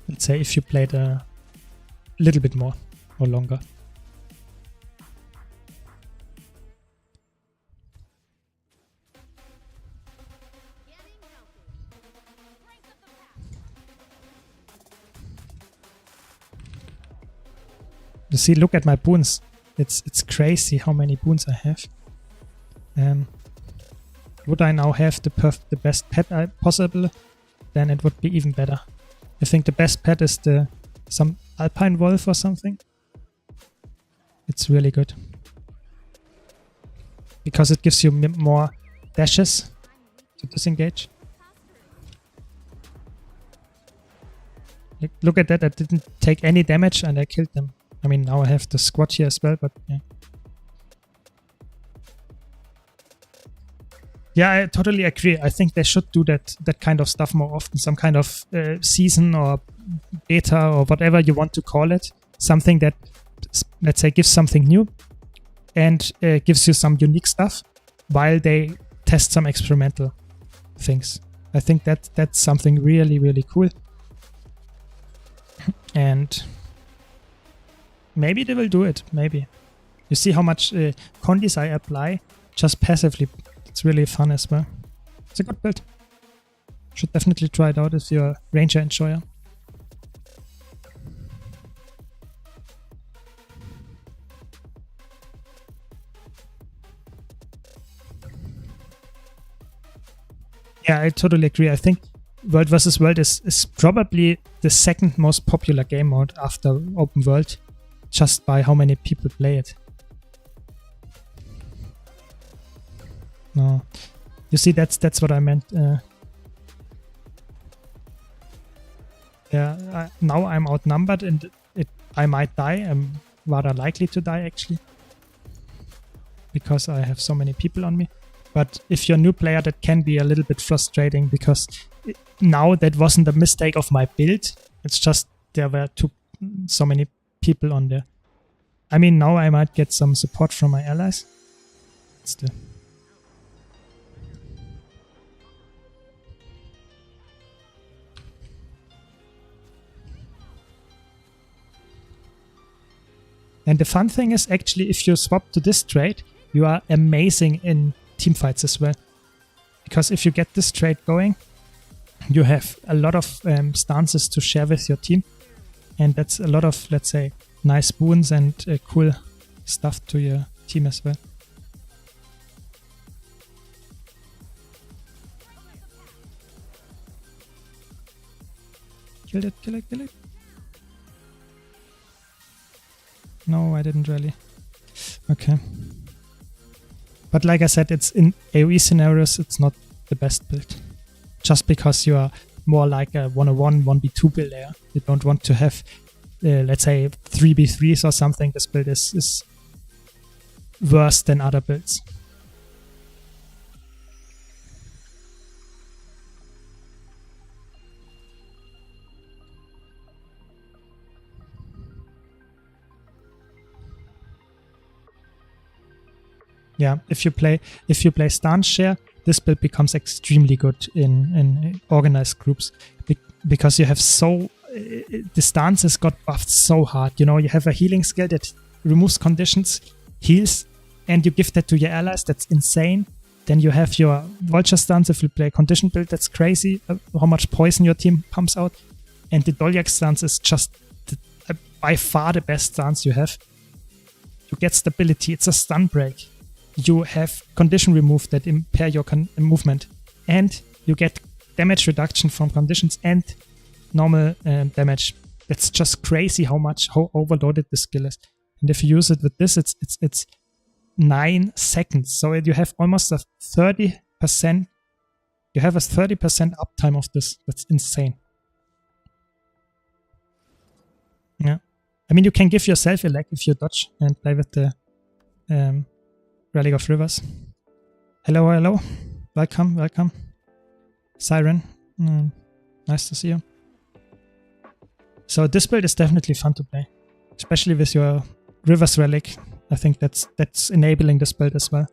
let's say, if you played a little bit more or longer. You see, look at my boons. It's crazy how many boons I have. Would I now have the best pet possible? Then it would be even better. I think the best pet is some Alpine Wolf or something. It's really good, because it gives you more dashes to disengage. Look at that, I didn't take any damage and I killed them. I mean, now I have the squad here as well, but yeah. Yeah, I totally agree. I think they should do that kind of stuff more often. Some kind of season or beta or whatever you want to call it. Something that, let's say, gives something new and gives you some unique stuff while they test some experimental things. I think that's something really, really cool. And maybe they will do it. Maybe. You see how much condis I apply just passively. It's really fun as well. It's a good build. Should definitely try it out if you're a Ranger enjoyer. Yeah, I totally agree. I think World vs. World is probably the second most popular game mode after Open World, just by how many people play it. No, you see, that's what I meant. Yeah, now I'm outnumbered and I might die. I'm rather likely to die actually, because I have so many people on me. But if you're a new player, that can be a little bit frustrating, because now that wasn't a mistake of my build. It's just there were so many people on there. I mean, now I might get some support from my allies. Still. And the fun thing is, actually, if you swap to this trade, you are amazing in teamfights as well. Because if you get this trade going, you have a lot of stances to share with your team. And that's a lot of, let's say, nice boons and cool stuff to your team as well. Kill it, kill it, kill it. No, I didn't really. Okay. But like I said, it's in AoE scenarios, it's not the best build. Just because you are more like a 101, 1v2 build there. You don't want to have, let's say, 3v3s or something. This build is worse than other builds. Yeah, if you play stance share, this build becomes extremely good in organized groups, because you have the stances got buffed so hard. You know, you have a healing skill that removes conditions, heals, and you give that to your allies. That's insane. Then you have your Vulture stance. If you play condition build, that's crazy how much poison your team pumps out. And the Dolyak stance is just by far the best stance you have. You get stability. It's a stun break. You have condition remove that impair your movement, and you get damage reduction from conditions and normal damage. That's just crazy how overloaded the skill is. And if you use it with this, it's 9 seconds. So you have almost a 30%. You have a 30% uptime of this. That's insane. Yeah, I mean, you can give yourself a leg if you dodge and play with the Relic of Rivers. Hello, hello. Welcome, welcome. Siren. Nice to see you. So this build is definitely fun to play, especially with your Rivers Relic. I think that's enabling this build as well.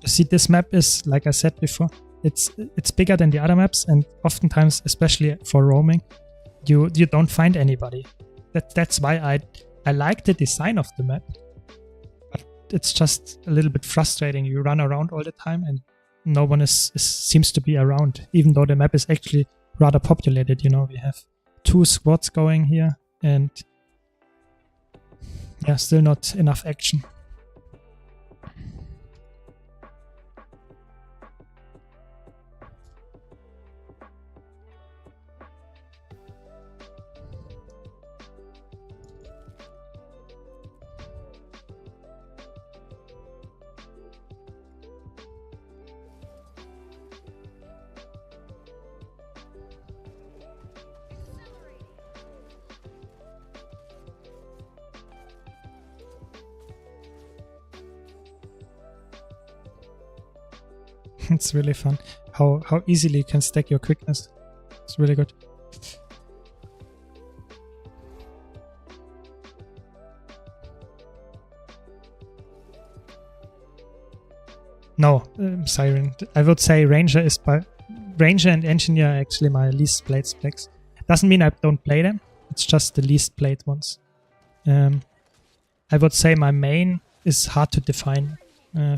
See, this map is, like I said before, it's bigger than the other maps, and oftentimes, especially for roaming, you don't find anybody. That's why I like the design of the map, but it's just a little bit frustrating. You run around all the time and no one seems to be around, even though the map is actually rather populated. You know, we have 2 squads going here, and yeah, still not enough action. It's really fun. How easily you can stack your quickness. It's really good. No, Siren. I would say Ranger and Engineer are actually my least played specs. Doesn't mean I don't play them. It's just the least played ones. I would say my main is hard to define.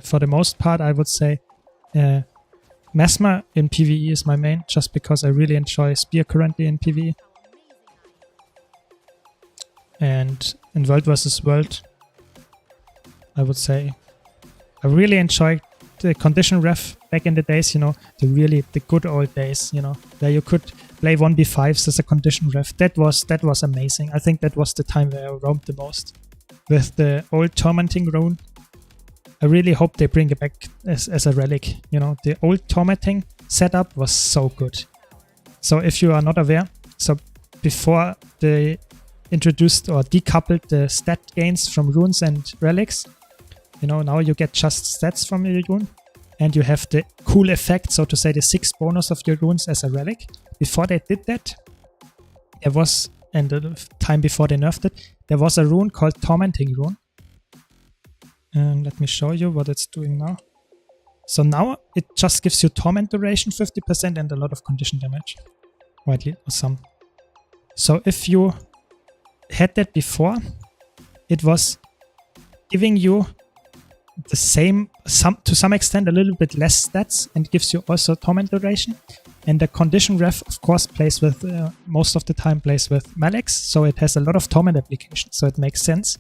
For the most part, I would say Mesmer in PvE is my main, just because I really enjoy Spear currently in PvE. And in World vs. World, I would say I really enjoyed the condition ref back in the days, you know, the good old days, you know, where you could play 1v5s as a condition ref. That was amazing. I think that was the time where I roamed the most. With the old Tormenting rune, I really hope they bring it back as a relic. You know, the old Tormenting setup was so good. So if you are not aware, so before they introduced or decoupled the stat gains from runes and relics, you know, now you get just stats from your rune, and you have the cool effect, so to say, the 6 bonus of your runes as a relic. Before they did that, there was, and the time before they nerfed it, there was a rune called Tormenting Rune. And let me show you what it's doing now. So now it just gives you torment duration 50% and a lot of condition damage. Widely or some. So if you had that before, it was giving you the same, to some extent, a little bit less stats, and gives you also torment duration. And the condition ref, of course, plays with, most of the time plays with Malex, so it has a lot of torment applications, so it makes sense.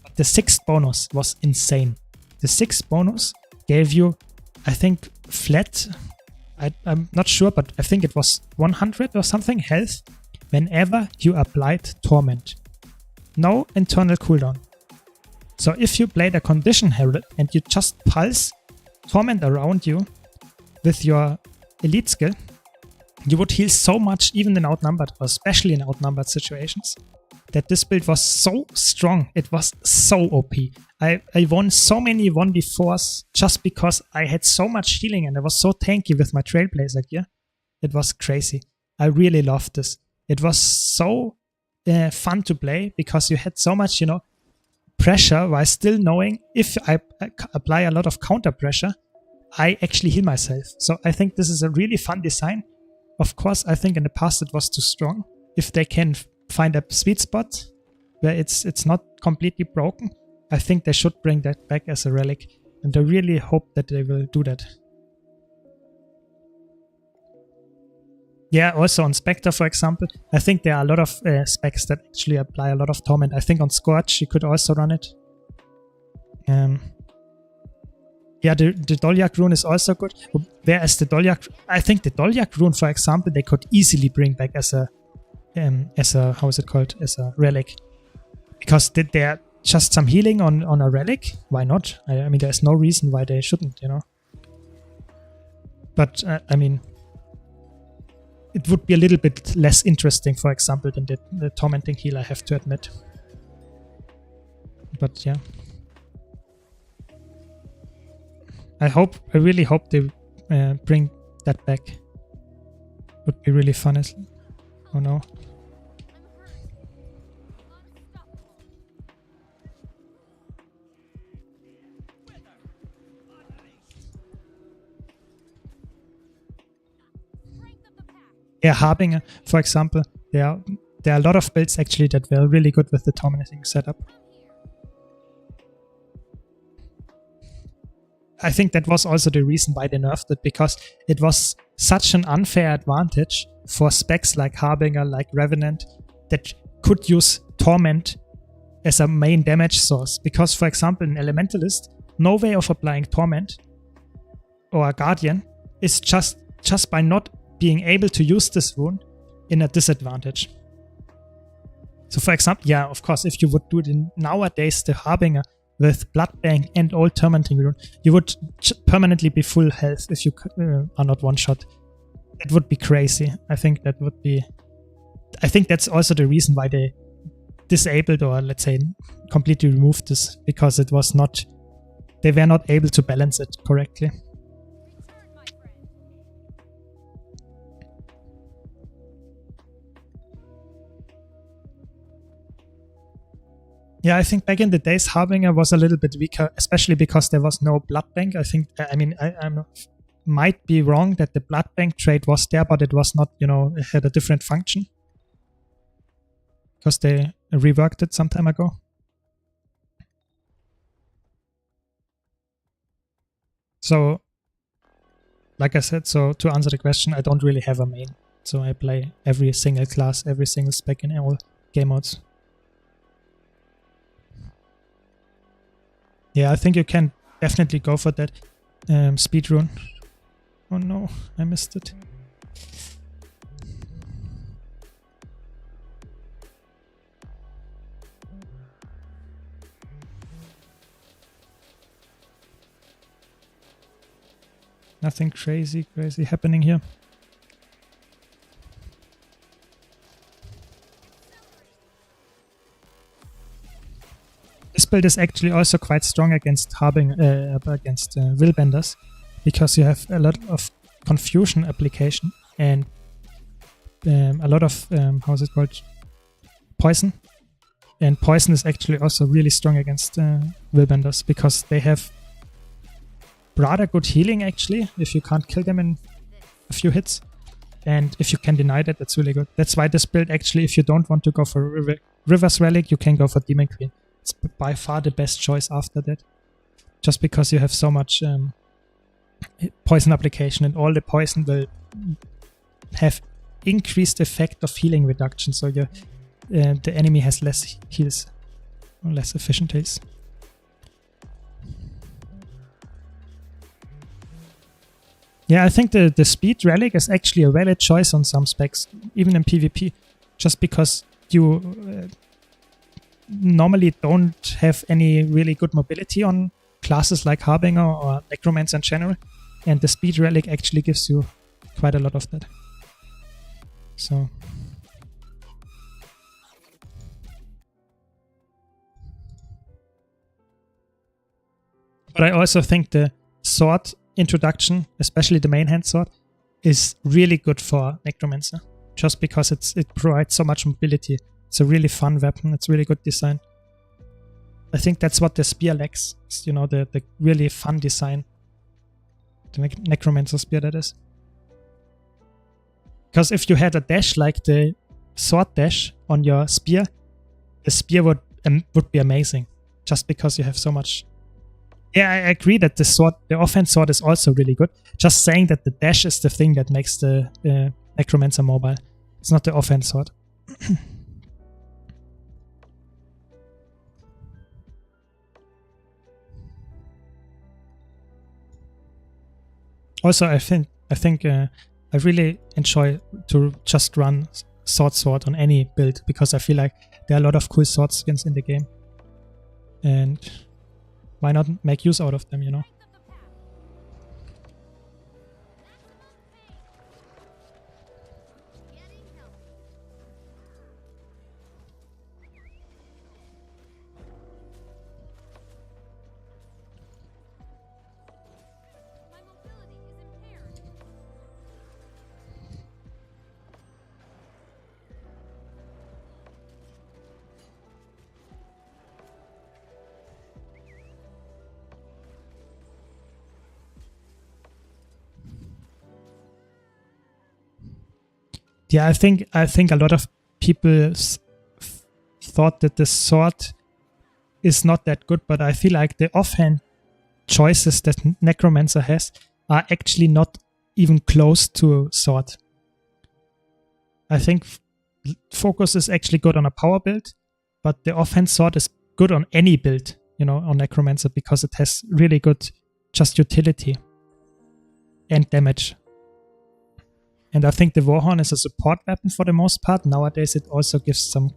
But the 6th bonus was insane. The 6th bonus gave you, I think, flat, I'm not sure, but I think it was 100 or something health whenever you applied torment. No internal cooldown. So if you played a condition herald and you just pulse torment around you with your elite skill, you would heal so much even in outnumbered, or especially in outnumbered situations, that this build was so strong. It was so OP. I won so many 1v4s just because I had so much healing and I was so tanky with my Trailblazer gear. It was crazy. I really loved this. It was so fun to play because you had so much, you know, pressure while still knowing if I apply a lot of counter pressure, I actually heal myself. So I think this is a really fun design. Of course, I think in the past it was too strong. If they can find a sweet spot where it's not completely broken, I think they should bring that back as a relic. And I really hope that they will do that. Yeah, also on Spectre, for example, I think there are a lot of specs that actually apply a lot of torment. I think on Scorch you could also run it. Yeah, the Dolyak rune is also good. Whereas the Dolyak, I think the Dolyak rune, for example, they could easily bring back as a how is it called? As a relic. Because they're just some healing on a relic. Why not? I mean, there's no reason why they shouldn't, you know. But I mean, it would be a little bit less interesting, for example, than the Tormenting heal, I have to admit. But yeah. I really hope they bring that back. Would be really fun. Oh no. Yeah, Harbinger, for example, there are a lot of builds actually that were really good with the Tormenting setup. I think that was also the reason why they nerfed it, because it was such an unfair advantage for specs like Harbinger, like Revenant, that could use Torment as a main damage source. Because, for example, in Elementalist, no way of applying Torment or a Guardian is just by not being able to use this rune in a disadvantage. So, for example, yeah, of course, if you would do it in nowadays, the Harbinger with Bloodbang and old Tormenting rune, you would permanently be full health if you are not one-shot. It would be crazy. I think that's also the reason why they disabled, or let's say completely removed this, because it was not, they were not able to balance it correctly. Yeah, I think back in the days, Harbinger was a little bit weaker, especially because there was no blood bank. I think, I might be wrong that the blood bank trait was there, but it was not, it had a different function because they reworked it some time ago. So, like I said, so to answer the question, I don't really have a main. So I play every single class, every single spec in all game modes. Yeah, I think you can definitely go for that speed rune. Oh no, I missed it. Nothing crazy happening here. This build is actually also quite strong against Willbenders, because you have a lot of confusion application and a lot of how's it called, poison. And poison is actually also really strong against Willbenders, because they have rather good healing actually if you can't kill them in a few hits. And if you can deny that, that's really good. That's why this build actually, if you don't want to go for River's Relic, you can go for Demon Queen. It's by far the best choice after that. Just because you have so much poison application, and all the poison will have increased effect of healing reduction. So the enemy has less heals, or less efficient heals. Yeah, I think the speed relic is actually a valid choice on some specs, even in PvP, just because you normally don't have any really good mobility on classes like Harbinger or Necromancer in general, and the speed relic actually gives you quite a lot of that. So but I also think the sword introduction, especially the main hand sword, is really good for Necromancer, just because it provides so much mobility. It's a really fun weapon. It's really good design. I think that's what the spear lacks, is, the really fun design. The Necromancer spear, that is. Because if you had a dash like the sword dash on your spear, the spear would be amazing, just because you have so much. Yeah, I agree that the offhand sword is also really good. Just saying that the dash is the thing that makes the Necromancer mobile. It's not the offhand sword. Also, I think I really enjoy to just run sword on any build, because I feel like there are a lot of cool sword skins in the game, and why not make use out of them, Yeah, I think a lot of people thought that the sword is not that good, but I feel like the offhand choices that Necromancer has are actually not even close to sword. I think focus is actually good on a power build, but the offhand sword is good on any build, on Necromancer, because it has really good just utility and damage. And I think the Warhorn is a support weapon for the most part. Nowadays it also gives some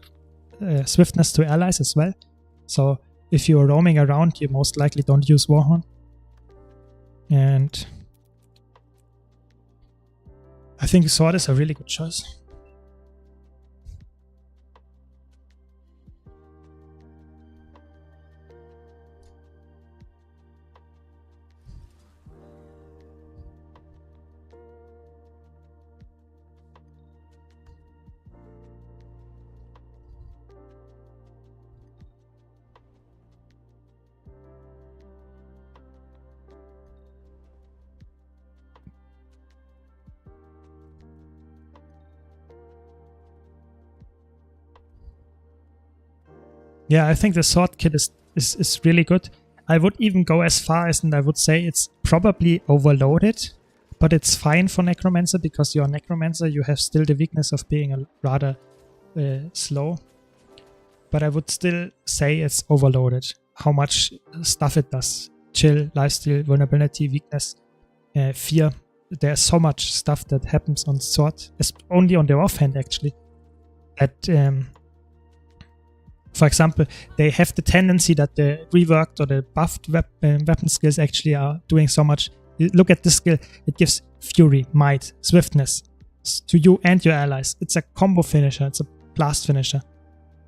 swiftness to allies as well. So if you're roaming around, you most likely don't use Warhorn. And I think sword is a really good choice. Yeah, I think the sword kit is really good. I would even go as far as, and I would say it's probably overloaded, but it's fine for Necromancer because you're a Necromancer, you have still the weakness of being a rather slow. But I would still say it's overloaded. How much stuff it does. Chill, lifesteal, vulnerability, weakness, fear. There's so much stuff that happens on sword. It's only on the offhand actually. That for example, they have the tendency that the reworked or the buffed weapon skills actually are doing so much. Look at this skill. It gives fury, might, swiftness to you and your allies. It's a combo finisher. It's a blast finisher.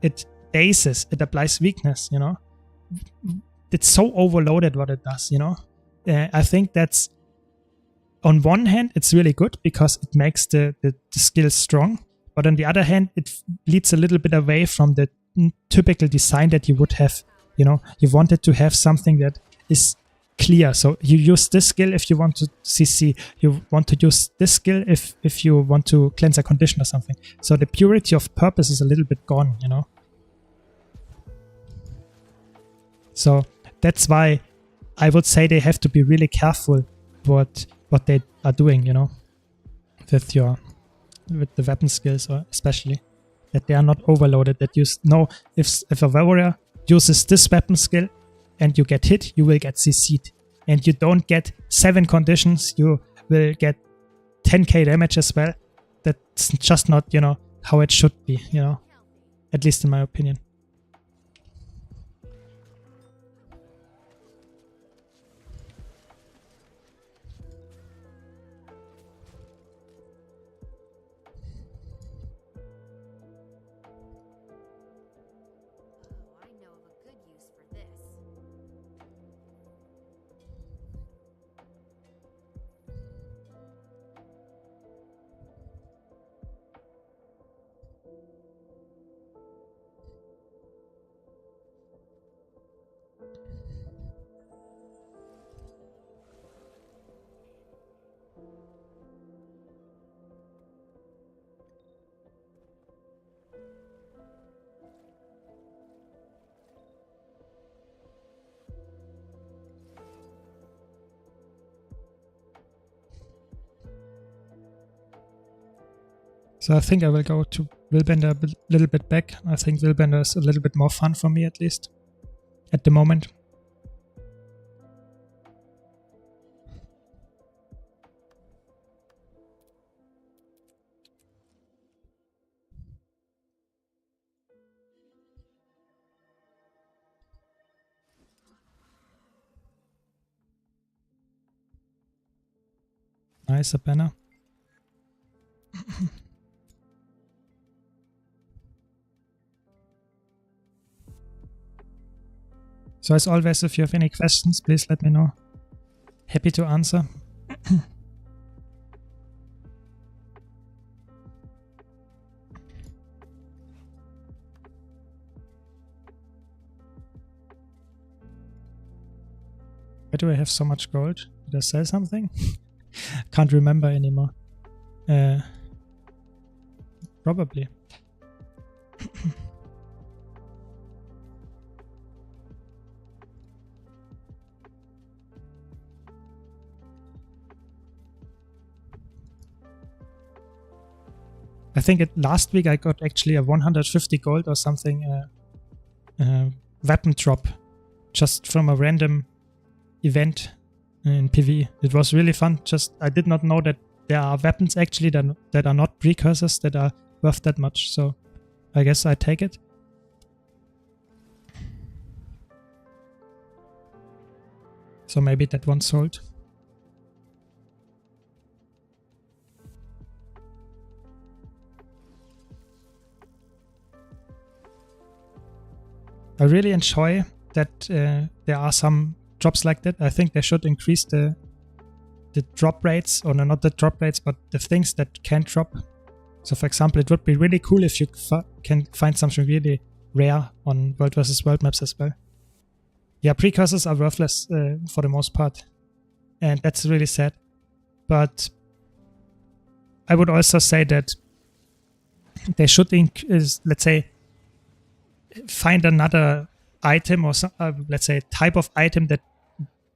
It dazes. It applies weakness, you know. It's so overloaded what it does, you know. I think that's, on one hand, it's really good because it makes the skill strong. But on the other hand, it leads a little bit away from the typical design that you would have. You know, you wanted to have something that is clear. So you use this skill if you want to CC. You want to use this skill if you want to cleanse a condition or something. So the purity of purpose is a little bit gone, you know. So that's why I would say they have to be really careful what they are doing, you know, with the weapon skills, or especially that they are not overloaded. That you know, if a warrior uses this weapon skill and you get hit, you will get CC'd, and you don't get 7 conditions. You will get 10k damage as well. That's just not, you know, how it should be, you know, at least in my opinion. So I think I will go to Willbender a little bit back. I think Willbender is a little bit more fun for me, at least at the moment. Nice, a banner. So as always, if you have any questions, please let me know. Happy to answer. Why do I have so much gold? Did I sell something? Can't remember anymore. Probably. I think last week I got actually a 150 gold or something weapon drop just from a random event in PvE. It was really fun. Just I did not know that there are weapons actually that are not precursors that are worth that much. So I guess I take it. So maybe that one sold. I really enjoy that there are some drops like that. I think they should increase the drop rates, or no, not the drop rates, but the things that can drop. So for example, it would be really cool if you can find something really rare on World vs. World maps as well. Yeah, precursors are worthless for the most part, and that's really sad. But I would also say that they should let's say, find another item or let's say type of item that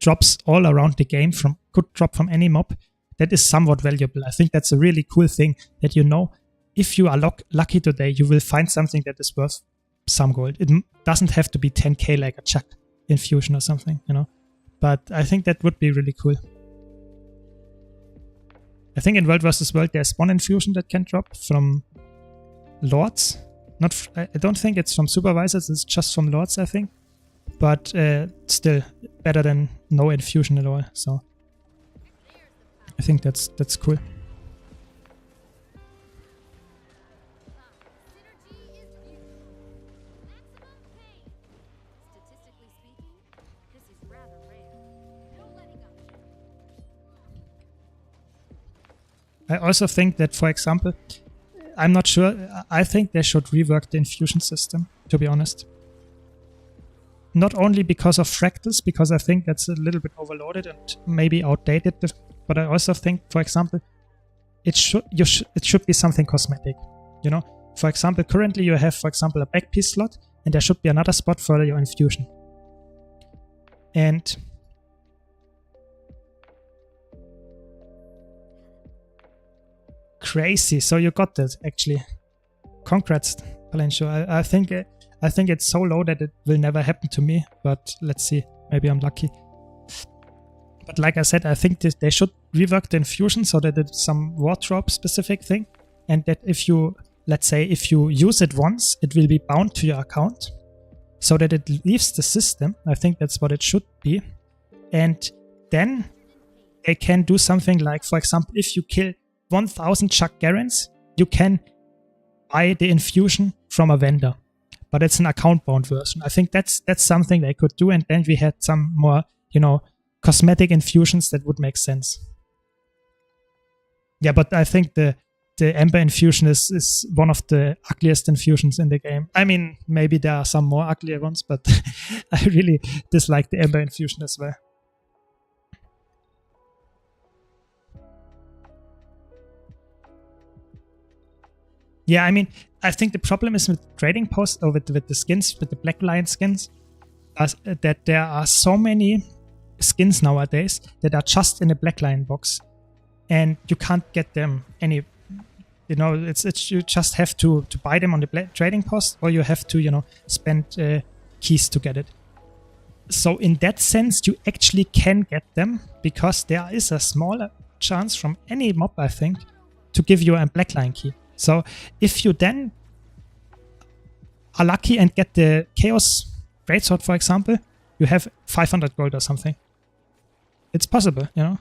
drops all around the game could drop from any mob, that is somewhat valuable. I think that's a really cool thing that, you know, if you are lucky today, you will find something that is worth some gold. It doesn't have to be 10k like a Chuck infusion or something, you know. But I think that would be really cool. I think in World vs. World there's one infusion that can drop from Lords. I don't think it's from Supervisors, it's just from Lords, I think. But still better than no infusion at all. So I think that's cool. I also think that, for example, I'm not sure, I think they should rework the infusion system, to be honest. Not only because of fractals, because I think that's a little bit overloaded and maybe outdated, but I also think, for example, it should be something cosmetic, you know? For example, currently you have, for example, a backpiece slot, and there should be another spot for your infusion. And crazy, so you got that, actually. Congrats, Palencio. I think it's so low that it will never happen to me, but let's see, maybe I'm lucky. But like I said, I think they should rework the infusion so that it's some wardrobe specific thing, and that if you, let's say, if you use it once, it will be bound to your account so that it leaves the system. I think that's what it should be. And then they can do something like, for example, if you kill 1000 Chuck Garants, you can buy the infusion from a vendor, but it's an account-bound version. I think that's something they could do, and then we had some more, you know, cosmetic infusions that would make sense. Yeah, but I think the Ember infusion is one of the ugliest infusions in the game. I mean, maybe there are some more uglier ones, but I really dislike the Ember infusion as well. Yeah, I mean, I think the problem is with trading posts, or with the skins, with the Black Lion skins, that there are so many skins nowadays that are just in a Black Lion box, and you can't get them any. You know, it's you just have to buy them on the trading post, or you have to, you know, spend keys to get it. So in that sense, you actually can get them, because there is a smaller chance from any mob, I think, to give you a Black Lion key. So if you then are lucky and get the Chaos Greatsword, for example, you have 500 gold or something. It's possible, you know.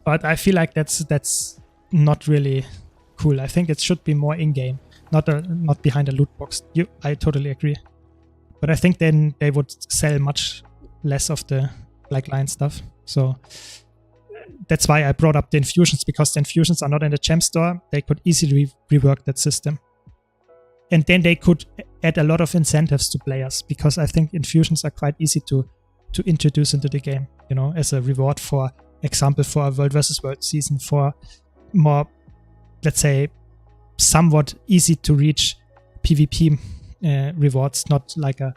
But I feel like that's not really cool. I think it should be more in-game, not behind a loot box. I totally agree. But I think then they would sell much less of the Black Lion stuff. So that's why I brought up the infusions, because the infusions are not in the gem store. They could easily rework that system. And then they could add a lot of incentives to players, because I think infusions are quite easy to introduce into the game, you know, as a reward, for example, for a World vs. World season, for more, let's say, somewhat easy to reach PvP rewards, not like a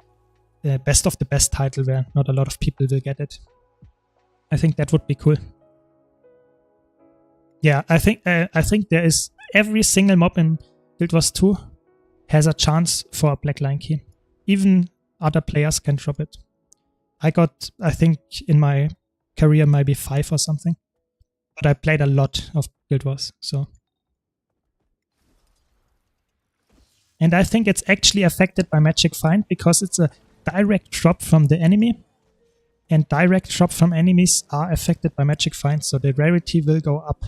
best of the best title where not a lot of people will get it. I think that would be cool. Yeah, I think there is every single mob in Guild Wars 2 has a chance for a Black Lion key. Even other players can drop it. I got, I think, in my career maybe 5 or something, but I played a lot of Guild Wars, so. And I think it's actually affected by Magic Find, because it's a direct drop from the enemy, and direct drop from enemies are affected by Magic Find, so the rarity will go up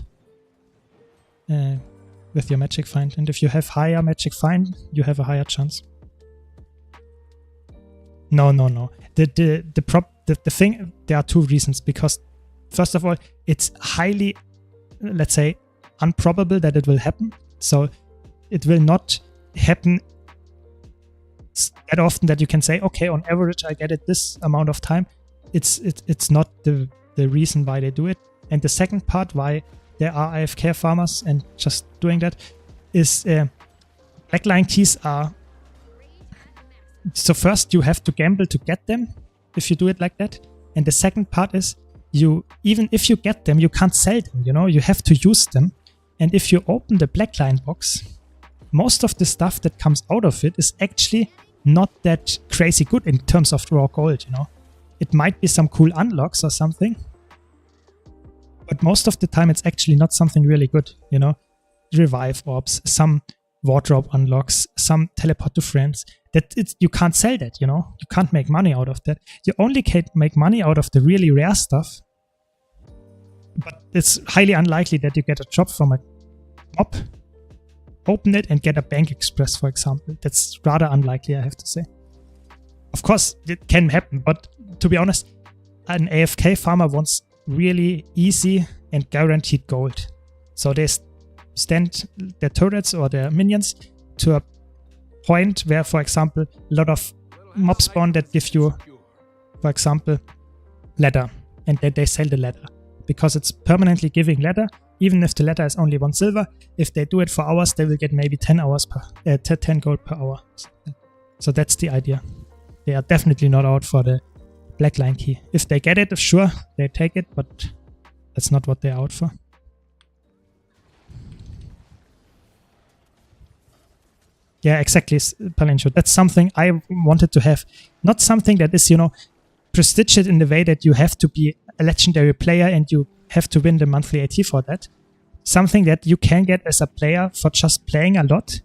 with your Magic Find. And if you have higher Magic Find, you have a higher chance. No. The thing, there are 2 reasons. Because first of all, it's highly, let's say, improbable that it will happen. So it will not happen that often that you can say, okay, on average I get it this amount of time. It's not the reason why they do it. And the second part why there are AFK farmers and just doing that is Black Lion keys are so first you have to gamble to get them if you do it like that. And the second part is even if you get them, you can't sell them, you know, you have to use them. And if you open the Blackline box, most of the stuff that comes out of it is actually not that crazy good in terms of raw gold, you know. It might be some cool unlocks or something, but most of the time it's actually not something really good, you know. Revive orbs, some wardrobe unlocks, some teleport to friends. You can't sell that, you know. You can't make money out of that. You only can make money out of the really rare stuff. But it's highly unlikely that you get a drop from a mob, open it and get a Bank Express, for example. That's rather unlikely, I have to say. Of course, it can happen, but to be honest, an AFK farmer wants really easy and guaranteed gold. So they stand their turrets or their minions to a point where, for example, a lot of mob spawn that give you, for example, ladder, and then they sell the ladder because it's permanently giving ladder. Even if the ladder is only 1 silver, if they do it for hours, they will get maybe 10 gold per hour. So that's the idea. They are definitely not out for the Blackline key. If they get it, sure, they take it, but that's not what they're out for. Yeah, exactly, Palencho. That's something I wanted to have. Not something that is, you know, prestigious in the way that you have to be a legendary player and you have to win the monthly AT for that. Something that you can get as a player for just playing a lot,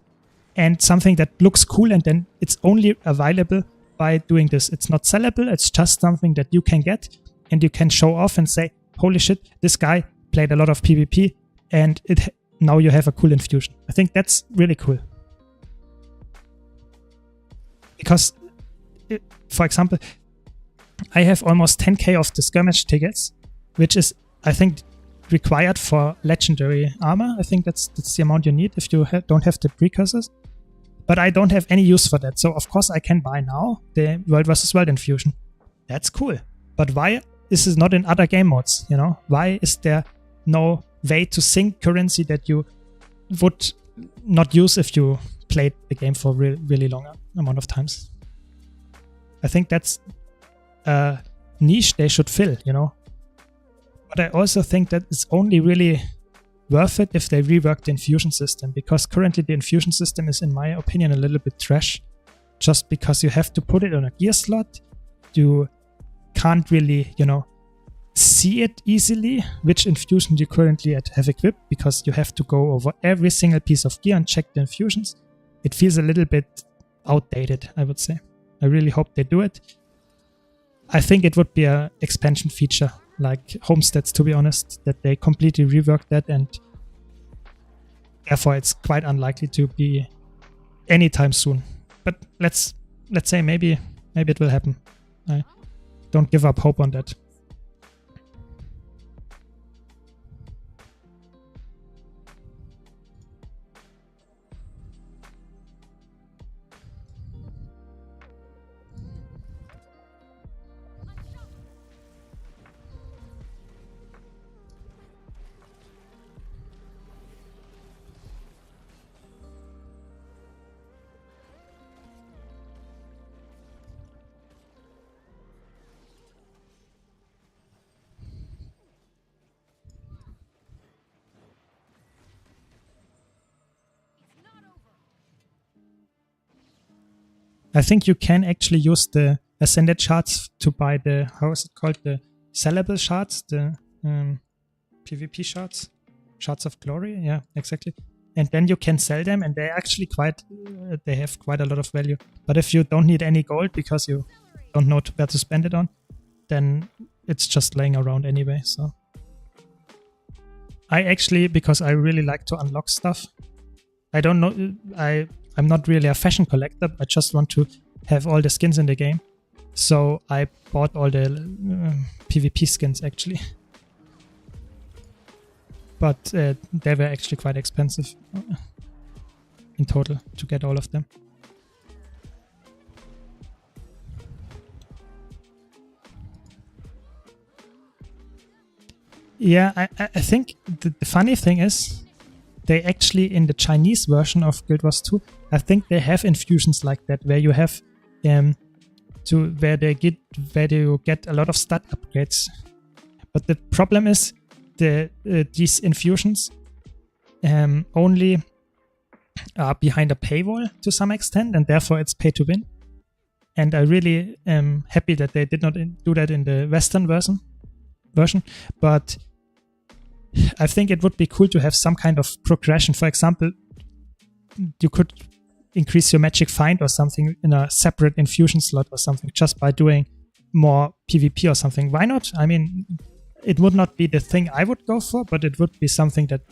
and something that looks cool, and then it's only available by doing this. It's not sellable, it's just something that you can get and you can show off and say, holy shit, this guy played a lot of PvP and now you have a cool infusion. I think that's really cool. Because, for example, I have almost 10k of the skirmish tickets, which is, I think, required for legendary armor. I think that's the amount you need if you don't have the precursors. But I don't have any use for that. So, of course, I can buy now the World vs. World infusion. That's cool. But why is it not in other game modes, you know? Why is there no way to sync currency that you would not use if you played the game for really long amount of times? I think that's a niche they should fill, you know? But I also think that it's only really worth it if they rework the infusion system, because currently the infusion system is, in my opinion, a little bit trash, just because you have to put it on a gear slot. You can't really, you know, see it easily which infusion you currently have equipped, because you have to go over every single piece of gear and check the infusions. It feels a little bit outdated, I would say. I really hope they do it. I think it would be an expansion feature like homesteads, to be honest, that they completely rework that, and therefore it's quite unlikely to be anytime soon. But let's say maybe it will happen. I don't give up hope on that. I think you can actually use the Ascended shards to buy the, how is it called, the sellable shards, the PvP shards, shards of glory, yeah, exactly. And then you can sell them, and they're actually they have quite a lot of value. But if you don't need any gold because you don't know where to spend it on, then it's just laying around anyway. So I actually, because I really like to unlock stuff, I don't know, I'm not really a fashion collector, I just want to have all the skins in the game. So I bought all the PvP skins actually. But they were actually quite expensive in total to get all of them. Yeah, I think the funny thing is, they actually, in the Chinese version of Guild Wars 2, I think they have infusions like that, where you have to where you get a lot of stat upgrades. But the problem is these infusions only are behind a paywall to some extent, and therefore it's pay to win. And I really am happy that they did not do that in the Western version. But I think it would be cool to have some kind of progression. For example, you could increase your magic find or something in a separate infusion slot or something just by doing more PvP or something. Why not? I mean, it would not be the thing I would go for, but it would be something that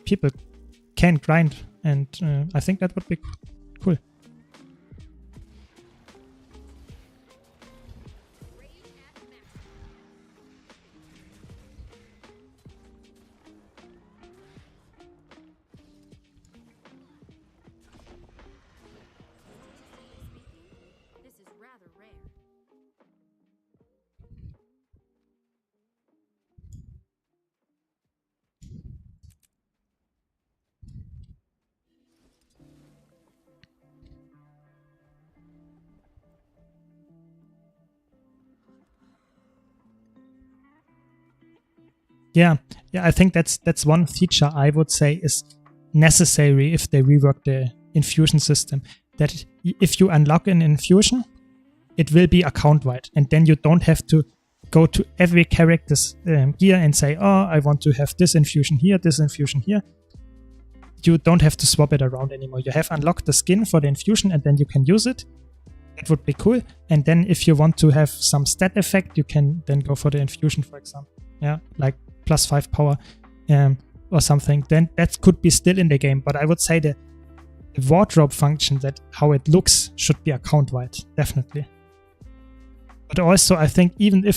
people can grind, and I think that would be cool. Yeah, I think that's one feature I would say is necessary if they rework the infusion system. That if you unlock an infusion, it will be account-wide, and then you don't have to go to every character's gear and say, oh, I want to have this infusion here, this infusion here. You don't have to swap it around anymore. You have unlocked the skin for the infusion, and then you can use it. That would be cool. And then if you want to have some stat effect, you can then go for the infusion, for example. Yeah, like +5 power or something. Then that could be still in the game. But I would say the wardrobe function, that how it looks, should be account-wide, definitely. But also, I think even the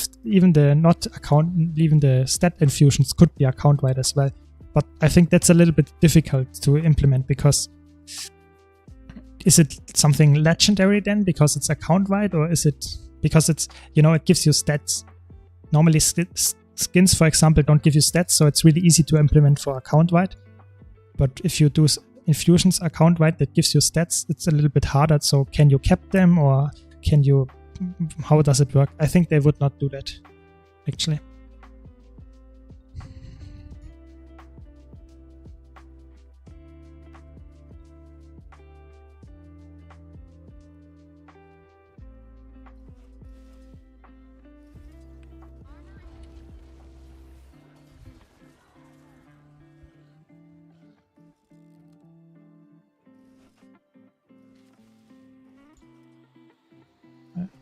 stat infusions could be account-wide as well. But I think that's a little bit difficult to implement, because is it something legendary then because it's account-wide, or is it because it's, it gives you stats? Normally skins, for example, don't give you stats, so it's really easy to implement for account-wide. But if you do infusions account-wide that gives you stats, it's a little bit harder. So can you cap them, or how does it work? I think they would not do that, actually.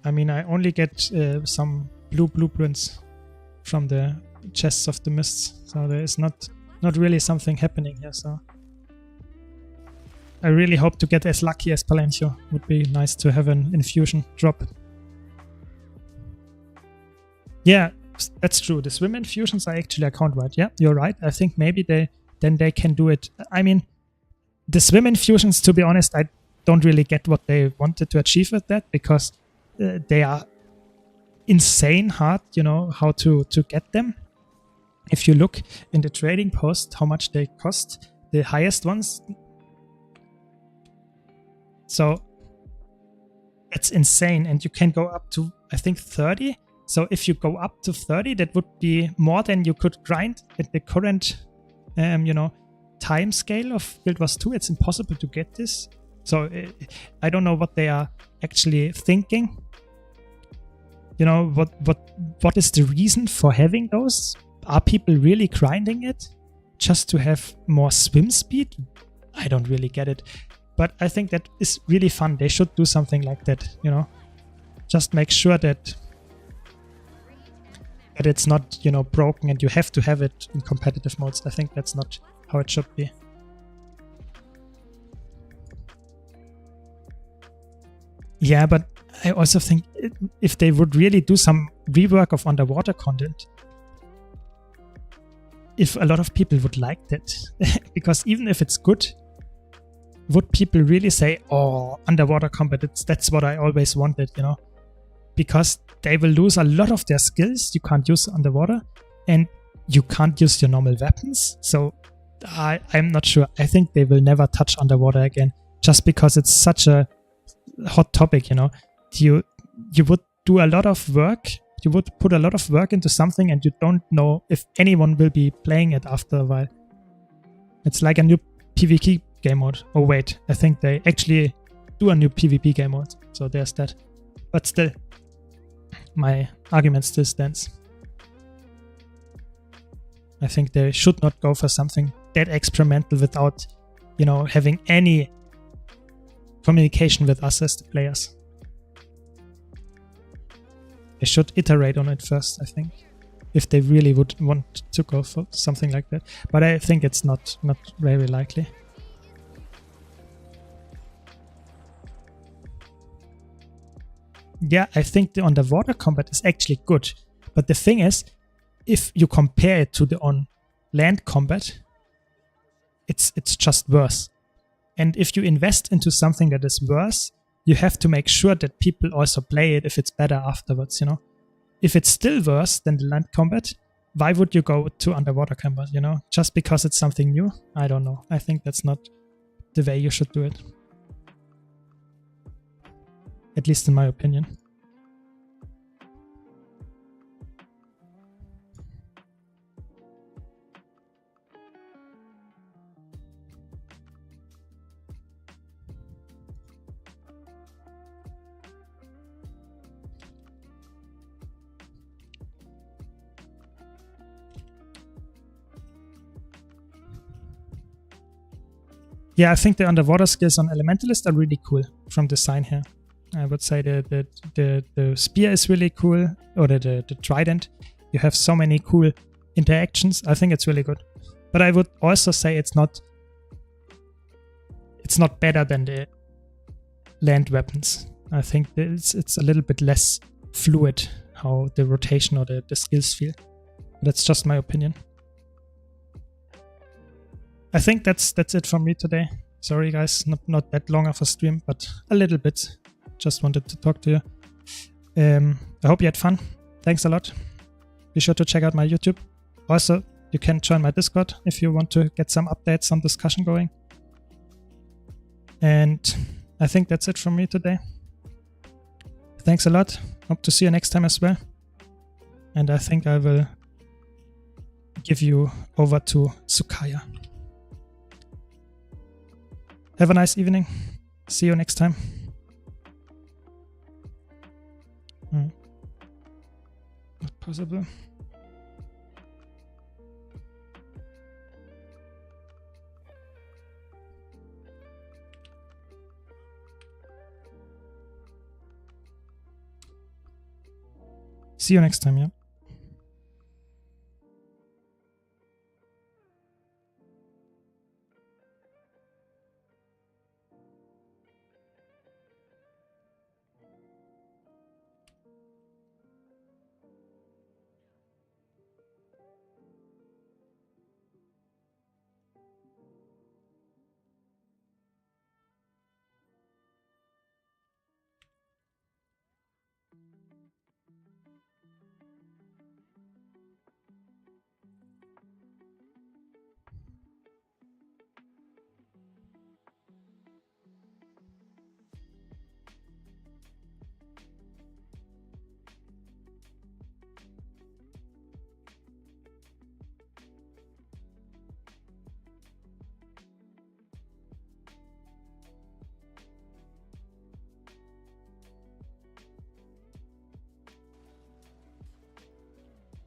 I mean, I only get some blue blueprints from the chests of the mists, so there is not really something happening here. So I really hope to get as lucky as Palencio. Would be nice to have an infusion drop. Yeah, that's true. The swim infusions are actually account-wide. Yeah, you're right. I think maybe they can do it. I mean, the swim infusions, to be honest, I don't really get what they wanted to achieve with that, because they are insane hard, how to get them. If you look in the trading post, how much they cost, the highest ones. So it's insane, and you can go up to, I think, 30. So if you go up to 30, that would be more than you could grind at the current, time scale of Guild Wars 2. It's impossible to get this. So I don't know what they are actually thinking. What is the reason for having those? Are people really grinding it just to have more swim speed? I don't really get it. But I think that is really fun. They should do something like that, Just make sure that it's not, broken and you have to have it in competitive modes. I think that's not how it should be. Yeah, but I also think if they would really do some rework of underwater content, if a lot of people would like that, because even if it's good, would people really say, oh, underwater combat, that's what I always wanted, Because they will lose a lot of their skills you can't use underwater, and you can't use your normal weapons. So I'm not sure. I think they will never touch underwater again, just because it's such a hot topic, you would do a lot of work. You would put a lot of work into something, and you don't know if anyone will be playing it after a while. It's like a new PvP game mode. Oh wait, I think they actually do a new PvP game mode. So there's that. But still, my argument still stands. I think they should not go for something that experimental without, you know, having any communication with us as the players. They should iterate on it first, I think, if they really would want to go for something like that. But I think it's not very likely. Yeah, I think the underwater combat is actually good. But the thing is, if you compare it to the on-land combat, it's just worse. And if you invest into something that is worse, you have to make sure that people also play it if it's better afterwards, you know? If it's still worse than the land combat, why would you go to underwater combat, you know? Just because it's something new? I don't know. I think that's not the way you should do it. At least in my opinion. Yeah, I think the underwater skills on Elementalist are really cool from design here. I would say the spear is really cool, or the trident. You have so many cool interactions. I think it's really good. But I would also say it's not better than the land weapons. I think it's a little bit less fluid how the rotation or the skills feel. That's just my opinion. I think that's it from me today. Sorry guys, not that long of a stream, but a little bit. Just wanted to talk to you. I hope you had fun. Thanks a lot. Be sure to check out my YouTube. Also, you can join my Discord if you want to get some updates, some discussion going. And I think that's it from me today. Thanks a lot. Hope to see you next time as well. And I think I will give you over to Sukaya. Have a nice evening. See you next time. Not possible. See you next time, yeah.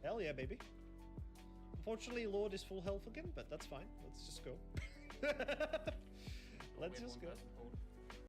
Hell yeah, baby. Unfortunately, Lord is full health again, but that's fine. Let's just go. Let's just go.